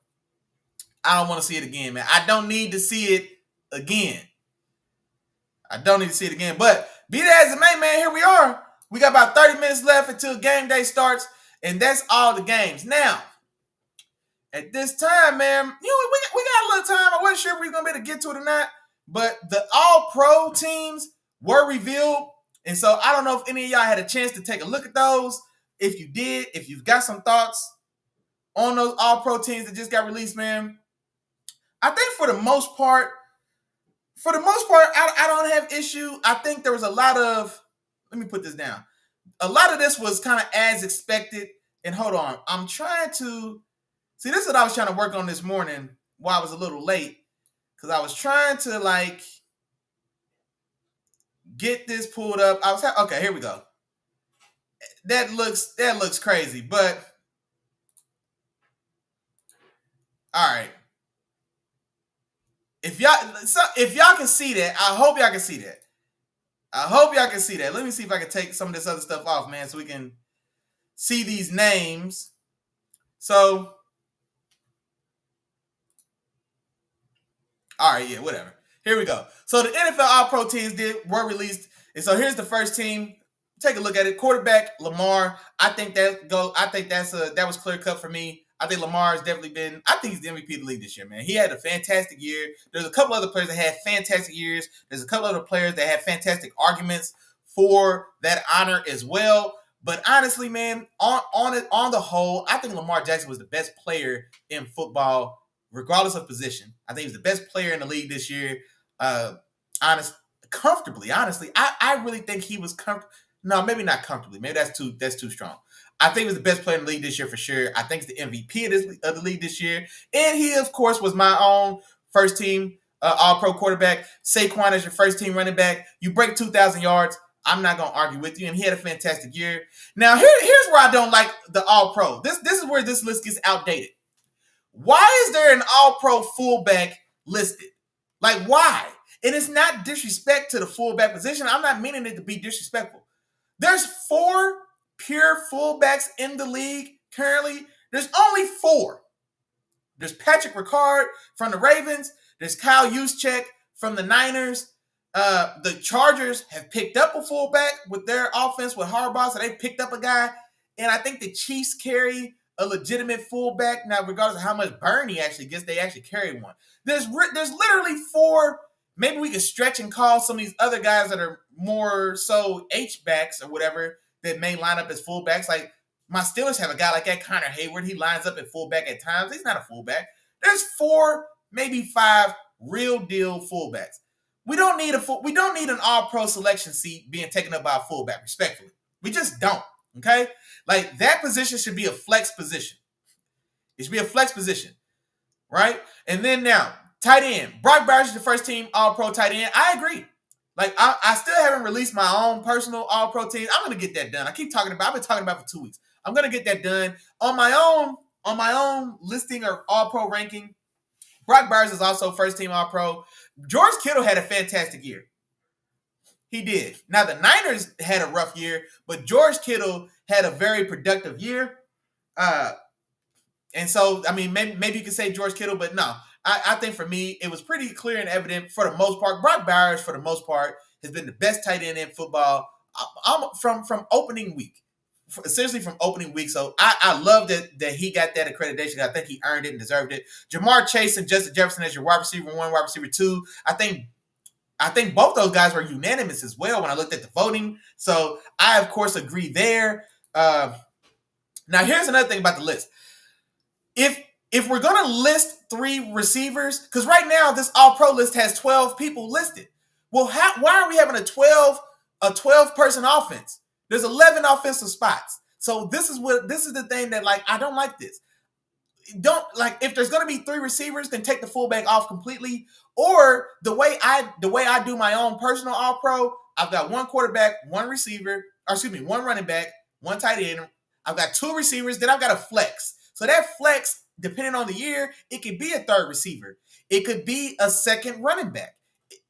I don't want to see it again, man. I don't need to see it again. But be that as it may, man, here we are. We got about 30 minutes left until game day starts, and that's all the games. Now, at this time, man, we got a little time. I wasn't sure if we were going to be able to get to it or not, but the all-pro teams were revealed, and so I don't know if any of y'all had a chance to take a look at those. If you did, if you've got some thoughts on those all-pro teams that just got released, man, I think for the most part, I don't have issue. I think there was a lot of, let me put this down. A lot of this was kind of as expected. And hold on, I'm trying to, see, this is what I was trying to work on this morning while I was a little late. Because I was trying to, get this pulled up. Okay, here we go. That looks crazy, but, all right. If y'all can see that, I hope y'all can see that. Let me see if I can take some of this other stuff off, man, so we can see these names. So, all right, yeah, whatever. Here we go. So the NFL All-Pro teams were released, and so here's the first team. Take a look at it. Quarterback Lamar. I think that was clear cut for me. I think Lamar has definitely been, I think he's the MVP of the league this year, man. He had a fantastic year. There's a couple other players that had fantastic years. There's a couple other players that had fantastic arguments for that honor as well. But honestly, man, on the whole, I think Lamar Jackson was the best player in football, regardless of position. I think he's the best player in the league this year. Comfortably, honestly. I really think he was comfortable. No, maybe not comfortably. Maybe that's too strong. I think he was the best player in the league this year for sure. I think he's the MVP of the league this year. And he, of course, was my own first team all-pro quarterback. Saquon is your first team running back. You break 2,000 yards. I'm not going to argue with you. And he had a fantastic year. Now, here's where I don't like the all-pro. This is where this list gets outdated. Why is there an all-pro fullback listed? Like, why? And it's not disrespect to the fullback position. I'm not meaning it to be disrespectful. There's 4 pure fullbacks in the league currently. There's only 4. There's Patrick Ricard from the Ravens. There's Kyle Juszczyk from the Niners. The Chargers have picked up a fullback with their offense with Harbaugh, so they picked up a guy. And I think the Chiefs carry a legitimate fullback. Now, regardless of how much burn he actually gets, they actually carry one. There's literally 4. Maybe we could stretch and call some of these other guys that are more so H-backs or whatever that may line up as fullbacks. Like, my Steelers have a guy like that, Connor Hayward. He lines up at fullback at times. He's not a fullback. There's 4, maybe 5 real deal fullbacks. We don't need an all-pro selection seat being taken up by a fullback, respectfully. We just don't, okay? Like, that position should be a flex position. It should be a flex position, right? And then now, tight end. Brock Bowers is the first team all-pro tight end. I agree. Like, I still haven't released my own personal all-pro team. I'm going to get that done. I've been talking about it for 2 weeks. I'm going to get that done. On my own listing or all-pro ranking, Brock Bowers is also first team all-pro. George Kittle had a fantastic year. He did. Now, the Niners had a rough year, but George Kittle had a very productive year. And so, I mean, maybe you could say George Kittle, but no. I think for me, it was pretty clear and evident for the most part. Brock Bowers, for the most part, has been the best tight end in football. I'm from opening week, essentially from opening week. So I love that he got that accreditation. I think he earned it and deserved it. Jamar Chase and Justin Jefferson as your wide receiver 1, wide receiver 2. I think both those guys were unanimous as well when I looked at the voting. So I, of course, agree there. Now, here's another thing about the list. If we're going to list 3 receivers, because right now this All-Pro list has 12 people listed. Well, why are we having a 12-person offense? There's 11 offensive spots. So this is the thing that, like, I don't like this. If there's going to be 3 receivers, then take the fullback off completely. Or the way I do my own personal All-Pro, I've got 1 quarterback, 1 receiver, 1 running back, 1 tight end. I've got 2 receivers, then I've got a flex. So that flex, depending on the year, it could be a 3rd receiver. It could be a 2nd running back.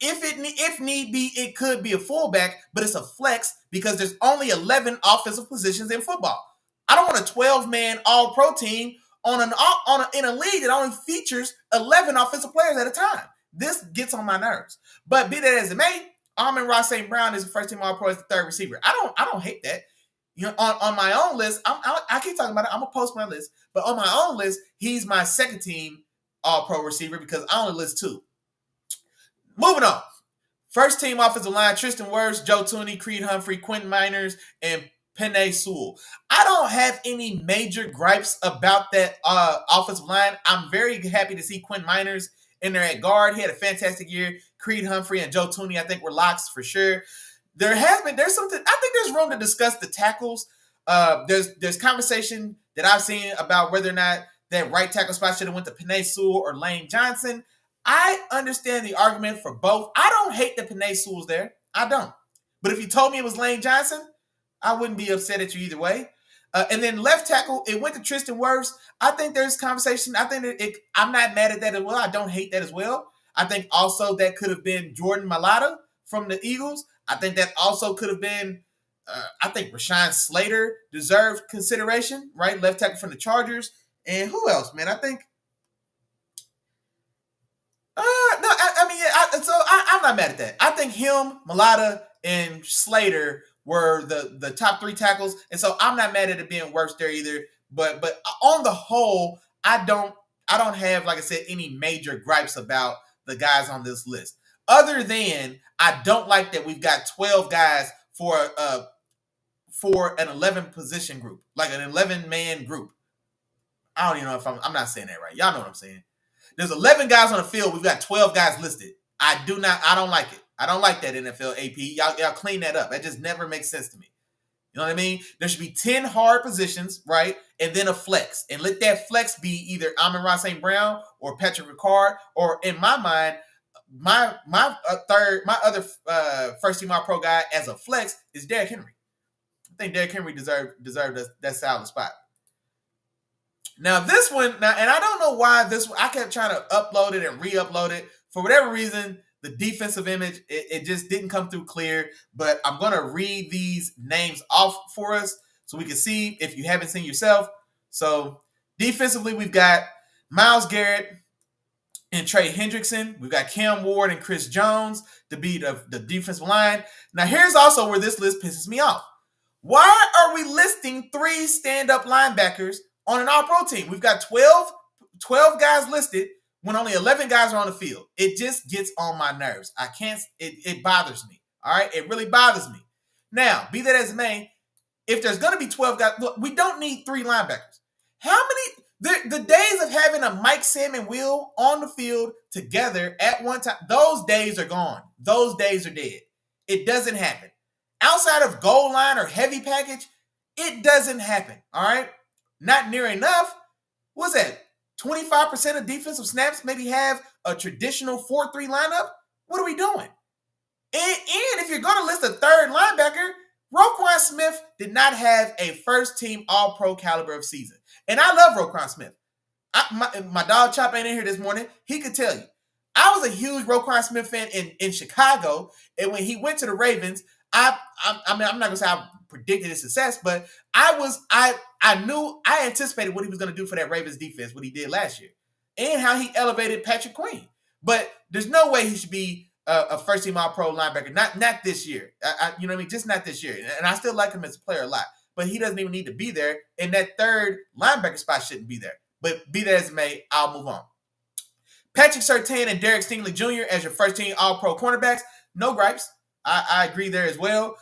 If need be, it could be a fullback, but it's a flex because there's only 11 offensive positions in football. I don't want a 12-man All-Pro team in a league that only features 11 offensive players at a time. This gets on my nerves. But be that as it may, Amon-Ra St. Brown is the first-team All-Pro as the 3rd receiver. I don't hate that. You know, on my own list, I keep talking about it. I'm gonna post my list, but on my own list, he's my 2nd-team All-Pro receiver because I only list 2. Moving on. First-team offensive line: Tristan Wirfs, Joe Thuney, Creed Humphrey, Quentin Miners, and Penei Sewell. I don't have any major gripes about that offensive line. I'm very happy to see Quentin Miners in there at guard. He had a fantastic year. Creed Humphrey and Joe Thuney, I think, were locks for sure. There's something, I think there's room to discuss the tackles. There's conversation that I've seen about whether or not that right tackle spot should have went to Penei Sewell or Lane Johnson. I understand the argument for both. I don't hate that Penei Sewell's there. I don't. But if you told me it was Lane Johnson, I wouldn't be upset at you either way. And then left tackle, it went to Tristan Wirfs. I think there's conversation. I think I'm not mad at that as well. I don't hate that as well. I think also that could have been Jordan Mailata from the Eagles. I think that also could have been, I think Rashawn Slater deserved consideration, right? Left tackle from the Chargers. And who else, man? I think, I'm not mad at that. I think him, Mailata, and Slater were the top 3 tackles. And so I'm not mad at it being worse there either. But on the whole, I don't have, like I said, any major gripes about the guys on this list. Other than I don't like that we've got 12 guys for an 11 position group, like an 11-man group. I don't even know if I'm not saying that right. Y'all know what I'm saying. There's 11 guys on the field. We've got 12 guys listed. I don't like it. I don't like that, NFL AP. Y'all clean that up. That just never makes sense to me. You know what I mean? There should be 10 hard positions, right? And then a flex. And let that flex be either Amon-Ra St. Brown or Patrick Ricard, or in my mind, my other first-team All-Pro guy as a flex is Derrick Henry. I think Derrick Henry deserved that solid spot. Now this one, and I don't know why this one, I kept trying to upload it and re-upload it. For whatever reason, the defensive image, it just didn't come through clear. But I'm going to read these names off for us so we can see if you haven't seen yourself. So defensively, we've got Myles Garrett and Trey Hendrickson. We've got Cam Ward and Chris Jones to be the defensive line. Now, here's also where this list pisses me off. Why are we listing 3 stand-up linebackers on an all-pro team? We've got 12 guys listed when only 11 guys are on the field. It just gets on my nerves. I can't, it bothers me. All right? It really bothers me. Now, be that as it may, if there's going to be 12 guys, look, we don't need 3 linebackers. How many, the days of having a Mike, Sam, and Will on the field together at one time, those days are gone. Those days are dead. It doesn't happen. Outside of goal line or heavy package, it doesn't happen. All right? Not near enough. What's that? 25% of defensive snaps maybe have a traditional 4-3 lineup? What are we doing? And if you're going to list a 3rd linebacker, Roquan Smith did not have a first-team All-Pro caliber of season. And I love Roquan Smith. My dog Chop ain't in here this morning. He could tell you. I was a huge Roquan Smith fan in Chicago. And when he went to the Ravens, I mean, I'm not going to say I predicted his success, but I anticipated what he was going to do for that Ravens defense, what he did last year, and how he elevated Patrick Queen. But there's no way he should be a first-team All-Pro linebacker. Not this year. You know what I mean? Just not this year. And I still like him as a player a lot. But he doesn't even need to be there. And that third linebacker spot shouldn't be there. But be that as it may, I'll move on. Patrick Surtain and Derek Stingley Jr. as your first-team All-Pro cornerbacks. No gripes. I agree there as well.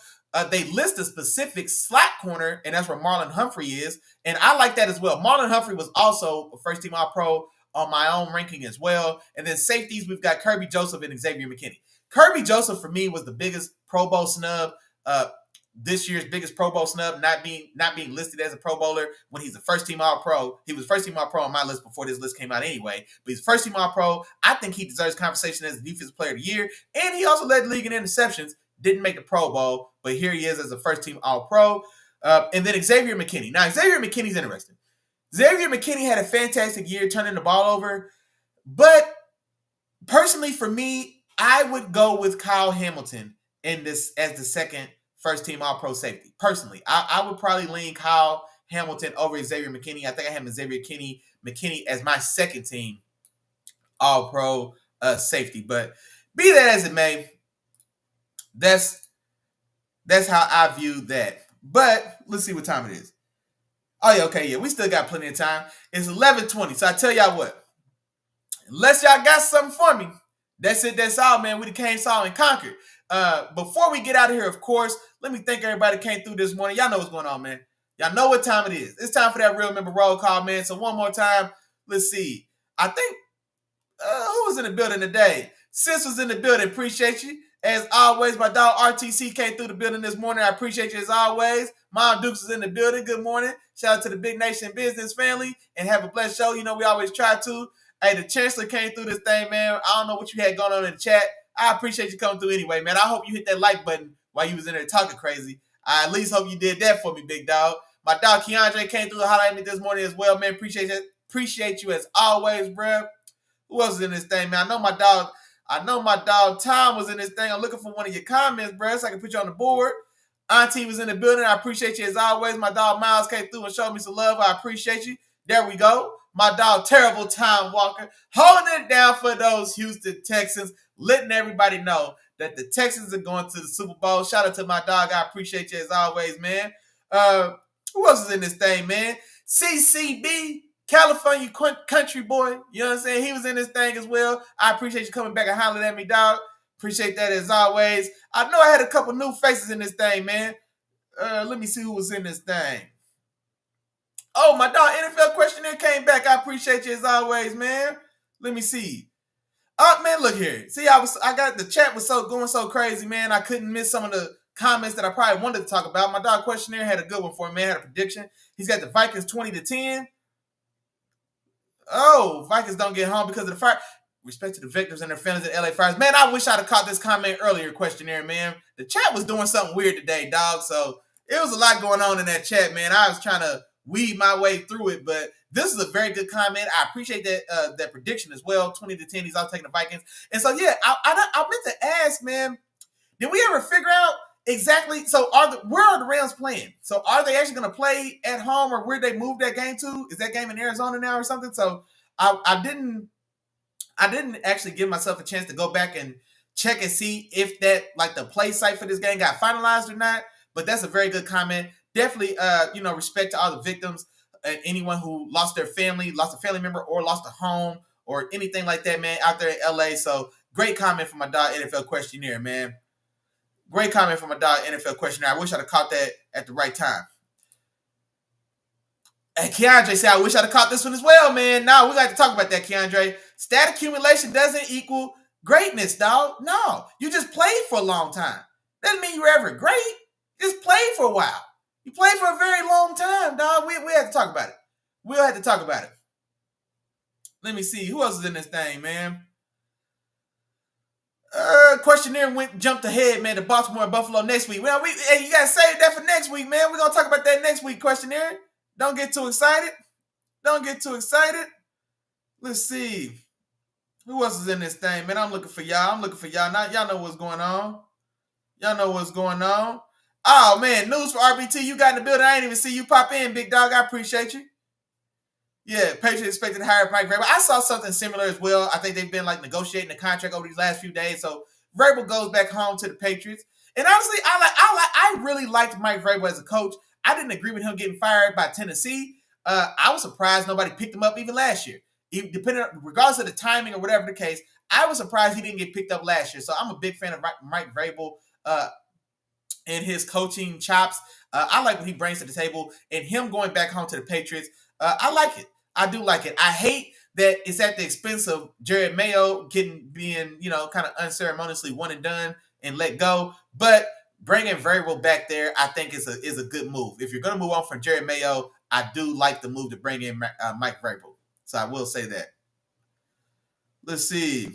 They list a specific slot corner, and that's where Marlon Humphrey is. And I like that as well. Marlon Humphrey was also a first-team All-Pro on my own ranking as well. And then safeties, we've got Kirby Joseph and Xavier McKinney. Kirby Joseph, for me, was the biggest Pro Bowl snub, this year's biggest Pro Bowl snub, not being listed as a Pro Bowler when he's a first-team All-Pro. He was first-team All-Pro on my list before this list came out anyway. But he's first-team All-Pro. I think he deserves conversation as the Defensive Player of the Year. And he also led the league in interceptions. Didn't make the Pro Bowl, but here he is as a first-team All-Pro. And then Xavier McKinney. Now, Xavier McKinney's interesting. Xavier McKinney had a fantastic year turning the ball over. But personally, for me, I would go with Kyle Hamilton in this as the second first-team All-Pro safety. Personally, I would probably lean Kyle Hamilton over Xavier McKinney. I think I have Xavier McKinney as my second-team All-Pro safety. But be that as it may, that's how I view that. But let's see what time it is. Oh, yeah, okay, yeah. We still got plenty of time. It's 11:20, so I tell y'all what. Unless y'all got something for me, that's it, that's all, man. We came, saw, and conquered. Before we get out of here, of course, let me thank everybody that came through this morning. Y'all know what's going on, man. Y'all know what time it is. It's time for that Real Member Roll Call, man. So one more time, let's see. I think, who was in the building today? Sis was in the building. Appreciate you. As always, my dog RTC came through the building this morning. I appreciate you as always. Mom Dukes is in the building. Good morning. Shout out to the Big Nation Business family. And have a blessed show. You know, we always try to. Hey, the Chancellor came through this thing, man. I don't know what you had going on in the chat. I appreciate you coming through anyway, man. I hope you hit that like button while you was in there talking crazy. I at least hope you did that for me, big dog. My dog Keandre came through and hollered at me this morning as well, man. Appreciate you as always, bro. Who else is in this thing, man? I know my dog Tom was in this thing. I'm looking for one of your comments, bro, so I can put you on the board. Auntie was in the building. I appreciate you as always. My dog Miles came through and showed me some love. I appreciate you. There we go. My dog Terrible Time Walker holding it down for those Houston Texans, letting everybody know that the Texans are going to the Super Bowl. Shout out to my dog. I appreciate you as always, man. Who else is in this thing, man? CCB, California Country Boy. You know what I'm saying? He was in this thing as well. I appreciate you coming back and hollering at me, dog. Appreciate that as always. I know I had a couple new faces in this thing, man. Let me see who was in this thing. Oh, my dog NFL questionnaire came back. I appreciate you as always, man. Let me see. Oh, man, look here. See, I got the chat was going so crazy, man. I couldn't miss some of the comments that I probably wanted to talk about. My dog questionnaire had a good one for me, man. Had a prediction. He's got the Vikings 20-10. Oh, Vikings don't get home because of the fire. Respect to the victims and their families at LA Fires. Man, I wish I'd have caught this comment earlier, questionnaire, man. The chat was doing something weird today, dog. So it was a lot going on in that chat, man. I was trying to weed my way through it, but this is a very good comment. I appreciate that prediction as well. 20-10, he's all taking the Vikings. And so, yeah, I meant to ask, man, did we ever figure out exactly, so where are the Rams playing? So are they actually going to play at home, or where they move that game to? Is that game in Arizona now or something? So I didn't actually give myself a chance to go back and check and see if that, like, the play site for this game got finalized or not. But that's a very good comment. Definitely, respect to all the victims and anyone who lost a family member, or lost a home or anything like that, man, out there in LA. So great comment from my dog NFL questionnaire, man. Great comment from my dog NFL questionnaire. I wish I'd have caught that at the right time. And Keandre said, I wish I'd have caught this one as well, man. Now we got to talk about that, Keandre. Stat accumulation doesn't equal greatness, dog. No, you just played for a long time. Doesn't mean you were ever great. You just played for a while. You played for a very long time, dog. We had to talk about it. We'll have to talk about it. Let me see. Who else is in this thing, man? Questionnaire jumped ahead, man, to Baltimore and Buffalo next week. Well, you got to save that for next week, man. We're going to talk about that next week, questionnaire. Don't get too excited. Let's see. Who else is in this thing, man? I'm looking for y'all. Now, y'all know what's going on. Oh, man, news for RBT. You got in the building. I ain't even see you pop in, big dog. I appreciate you. Yeah, Patriots expected to hire Mike Vrabel. I saw something similar as well. I think they've been, negotiating the contract over these last few days. So Vrabel goes back home to the Patriots. And honestly, I really liked Mike Vrabel as a coach. I didn't agree with him getting fired by Tennessee. I was surprised nobody picked him up even last year. Regardless of the timing or whatever the case, I was surprised he didn't get picked up last year. So I'm a big fan of Mike Vrabel and his coaching chops. I like what he brings to the table, and him going back home to the Patriots. I like it. I do like it. I hate that it's at the expense of Jared Mayo being kind of unceremoniously one and done and let go. But bringing Vrabel back there, I think is a good move. If you're going to move on from Jared Mayo, I do like the move to bring in Mike Vrabel. So I will say that. Let's see.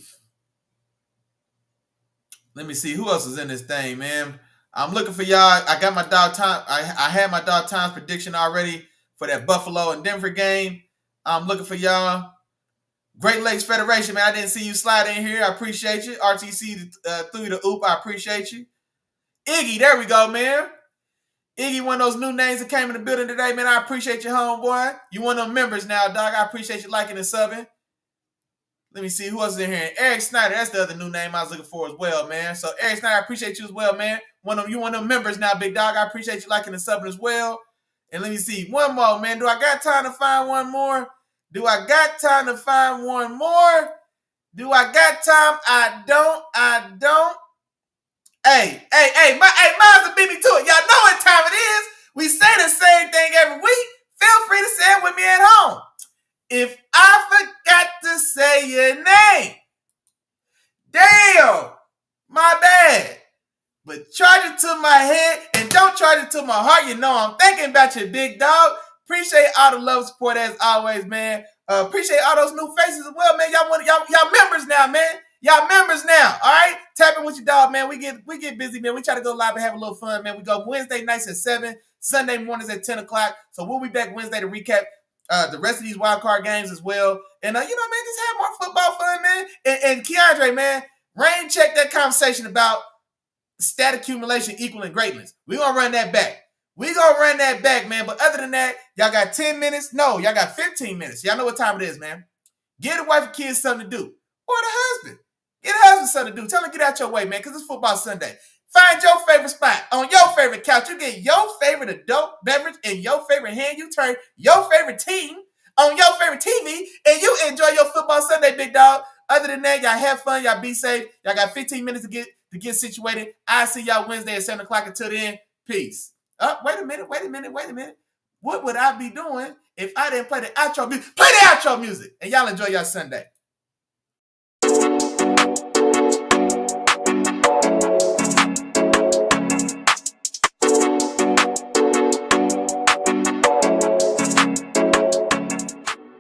Let me see who else is in this thing, man. I'm looking for y'all. I got my dog time. I had my dog times prediction already for that Buffalo and Denver game. I'm looking for y'all. Great Lakes Federation, man. I didn't see you slide in here. I appreciate you. RTC threw you the oop. I appreciate you. Iggy, there we go, man. Iggy, one of those new names that came in the building today, man. I appreciate you, homeboy. You one of them members now, dog. I appreciate you liking and subbing. Let me see who else is in here. Eric Snyder, that's the other new name I was looking for as well, man. So Eric Snyder, I appreciate you as well, man. You one of them members now, big dog. I appreciate you liking and subbing as well. And let me see one more, man. Do I got time to find one more? Do I got time to find one more? Do I got time? I don't. Hey, mine's beat me to it. Y'all know what time it is. We say the same thing every week. Feel free to say it with me at home. If I forgot to say your name, damn, my bad. But charge it to my head and don't charge it to my heart. You know I'm thinking about you, big dog. Appreciate all the love and support as always, man. Appreciate all those new faces as well, man. Y'all members now, man. Y'all members now, all right? Tap in with your dog, man. We get busy, man. We try to go live and have a little fun, man. We go Wednesday nights at 7, Sunday mornings at 10 o'clock. So we'll be back Wednesday to recap the rest of these wildcard games as well. And, man, just have more football fun, man. And Keandre, man, rain check that conversation about stat accumulation equaling greatness. We're going to run that back. Man. But other than that, y'all got 10 minutes? No, y'all got 15 minutes. Y'all know what time it is, man. Get a wife and kids something to do. Or the husband. Get a husband something to do. Tell him to get out your way, man, because it's football Sunday. Find your favorite spot on your favorite couch. You get your favorite adult beverage in your favorite hand. You turn your favorite team on your favorite TV, and you enjoy your football Sunday, big dog. Other than that, y'all have fun. Y'all be safe. Y'all got 15 minutes to get situated. I'll see y'all Wednesday at 7 o'clock. Until then, peace. Wait a minute. What would I be doing if I didn't play the outro music? Play the outro music, and y'all enjoy your Sunday.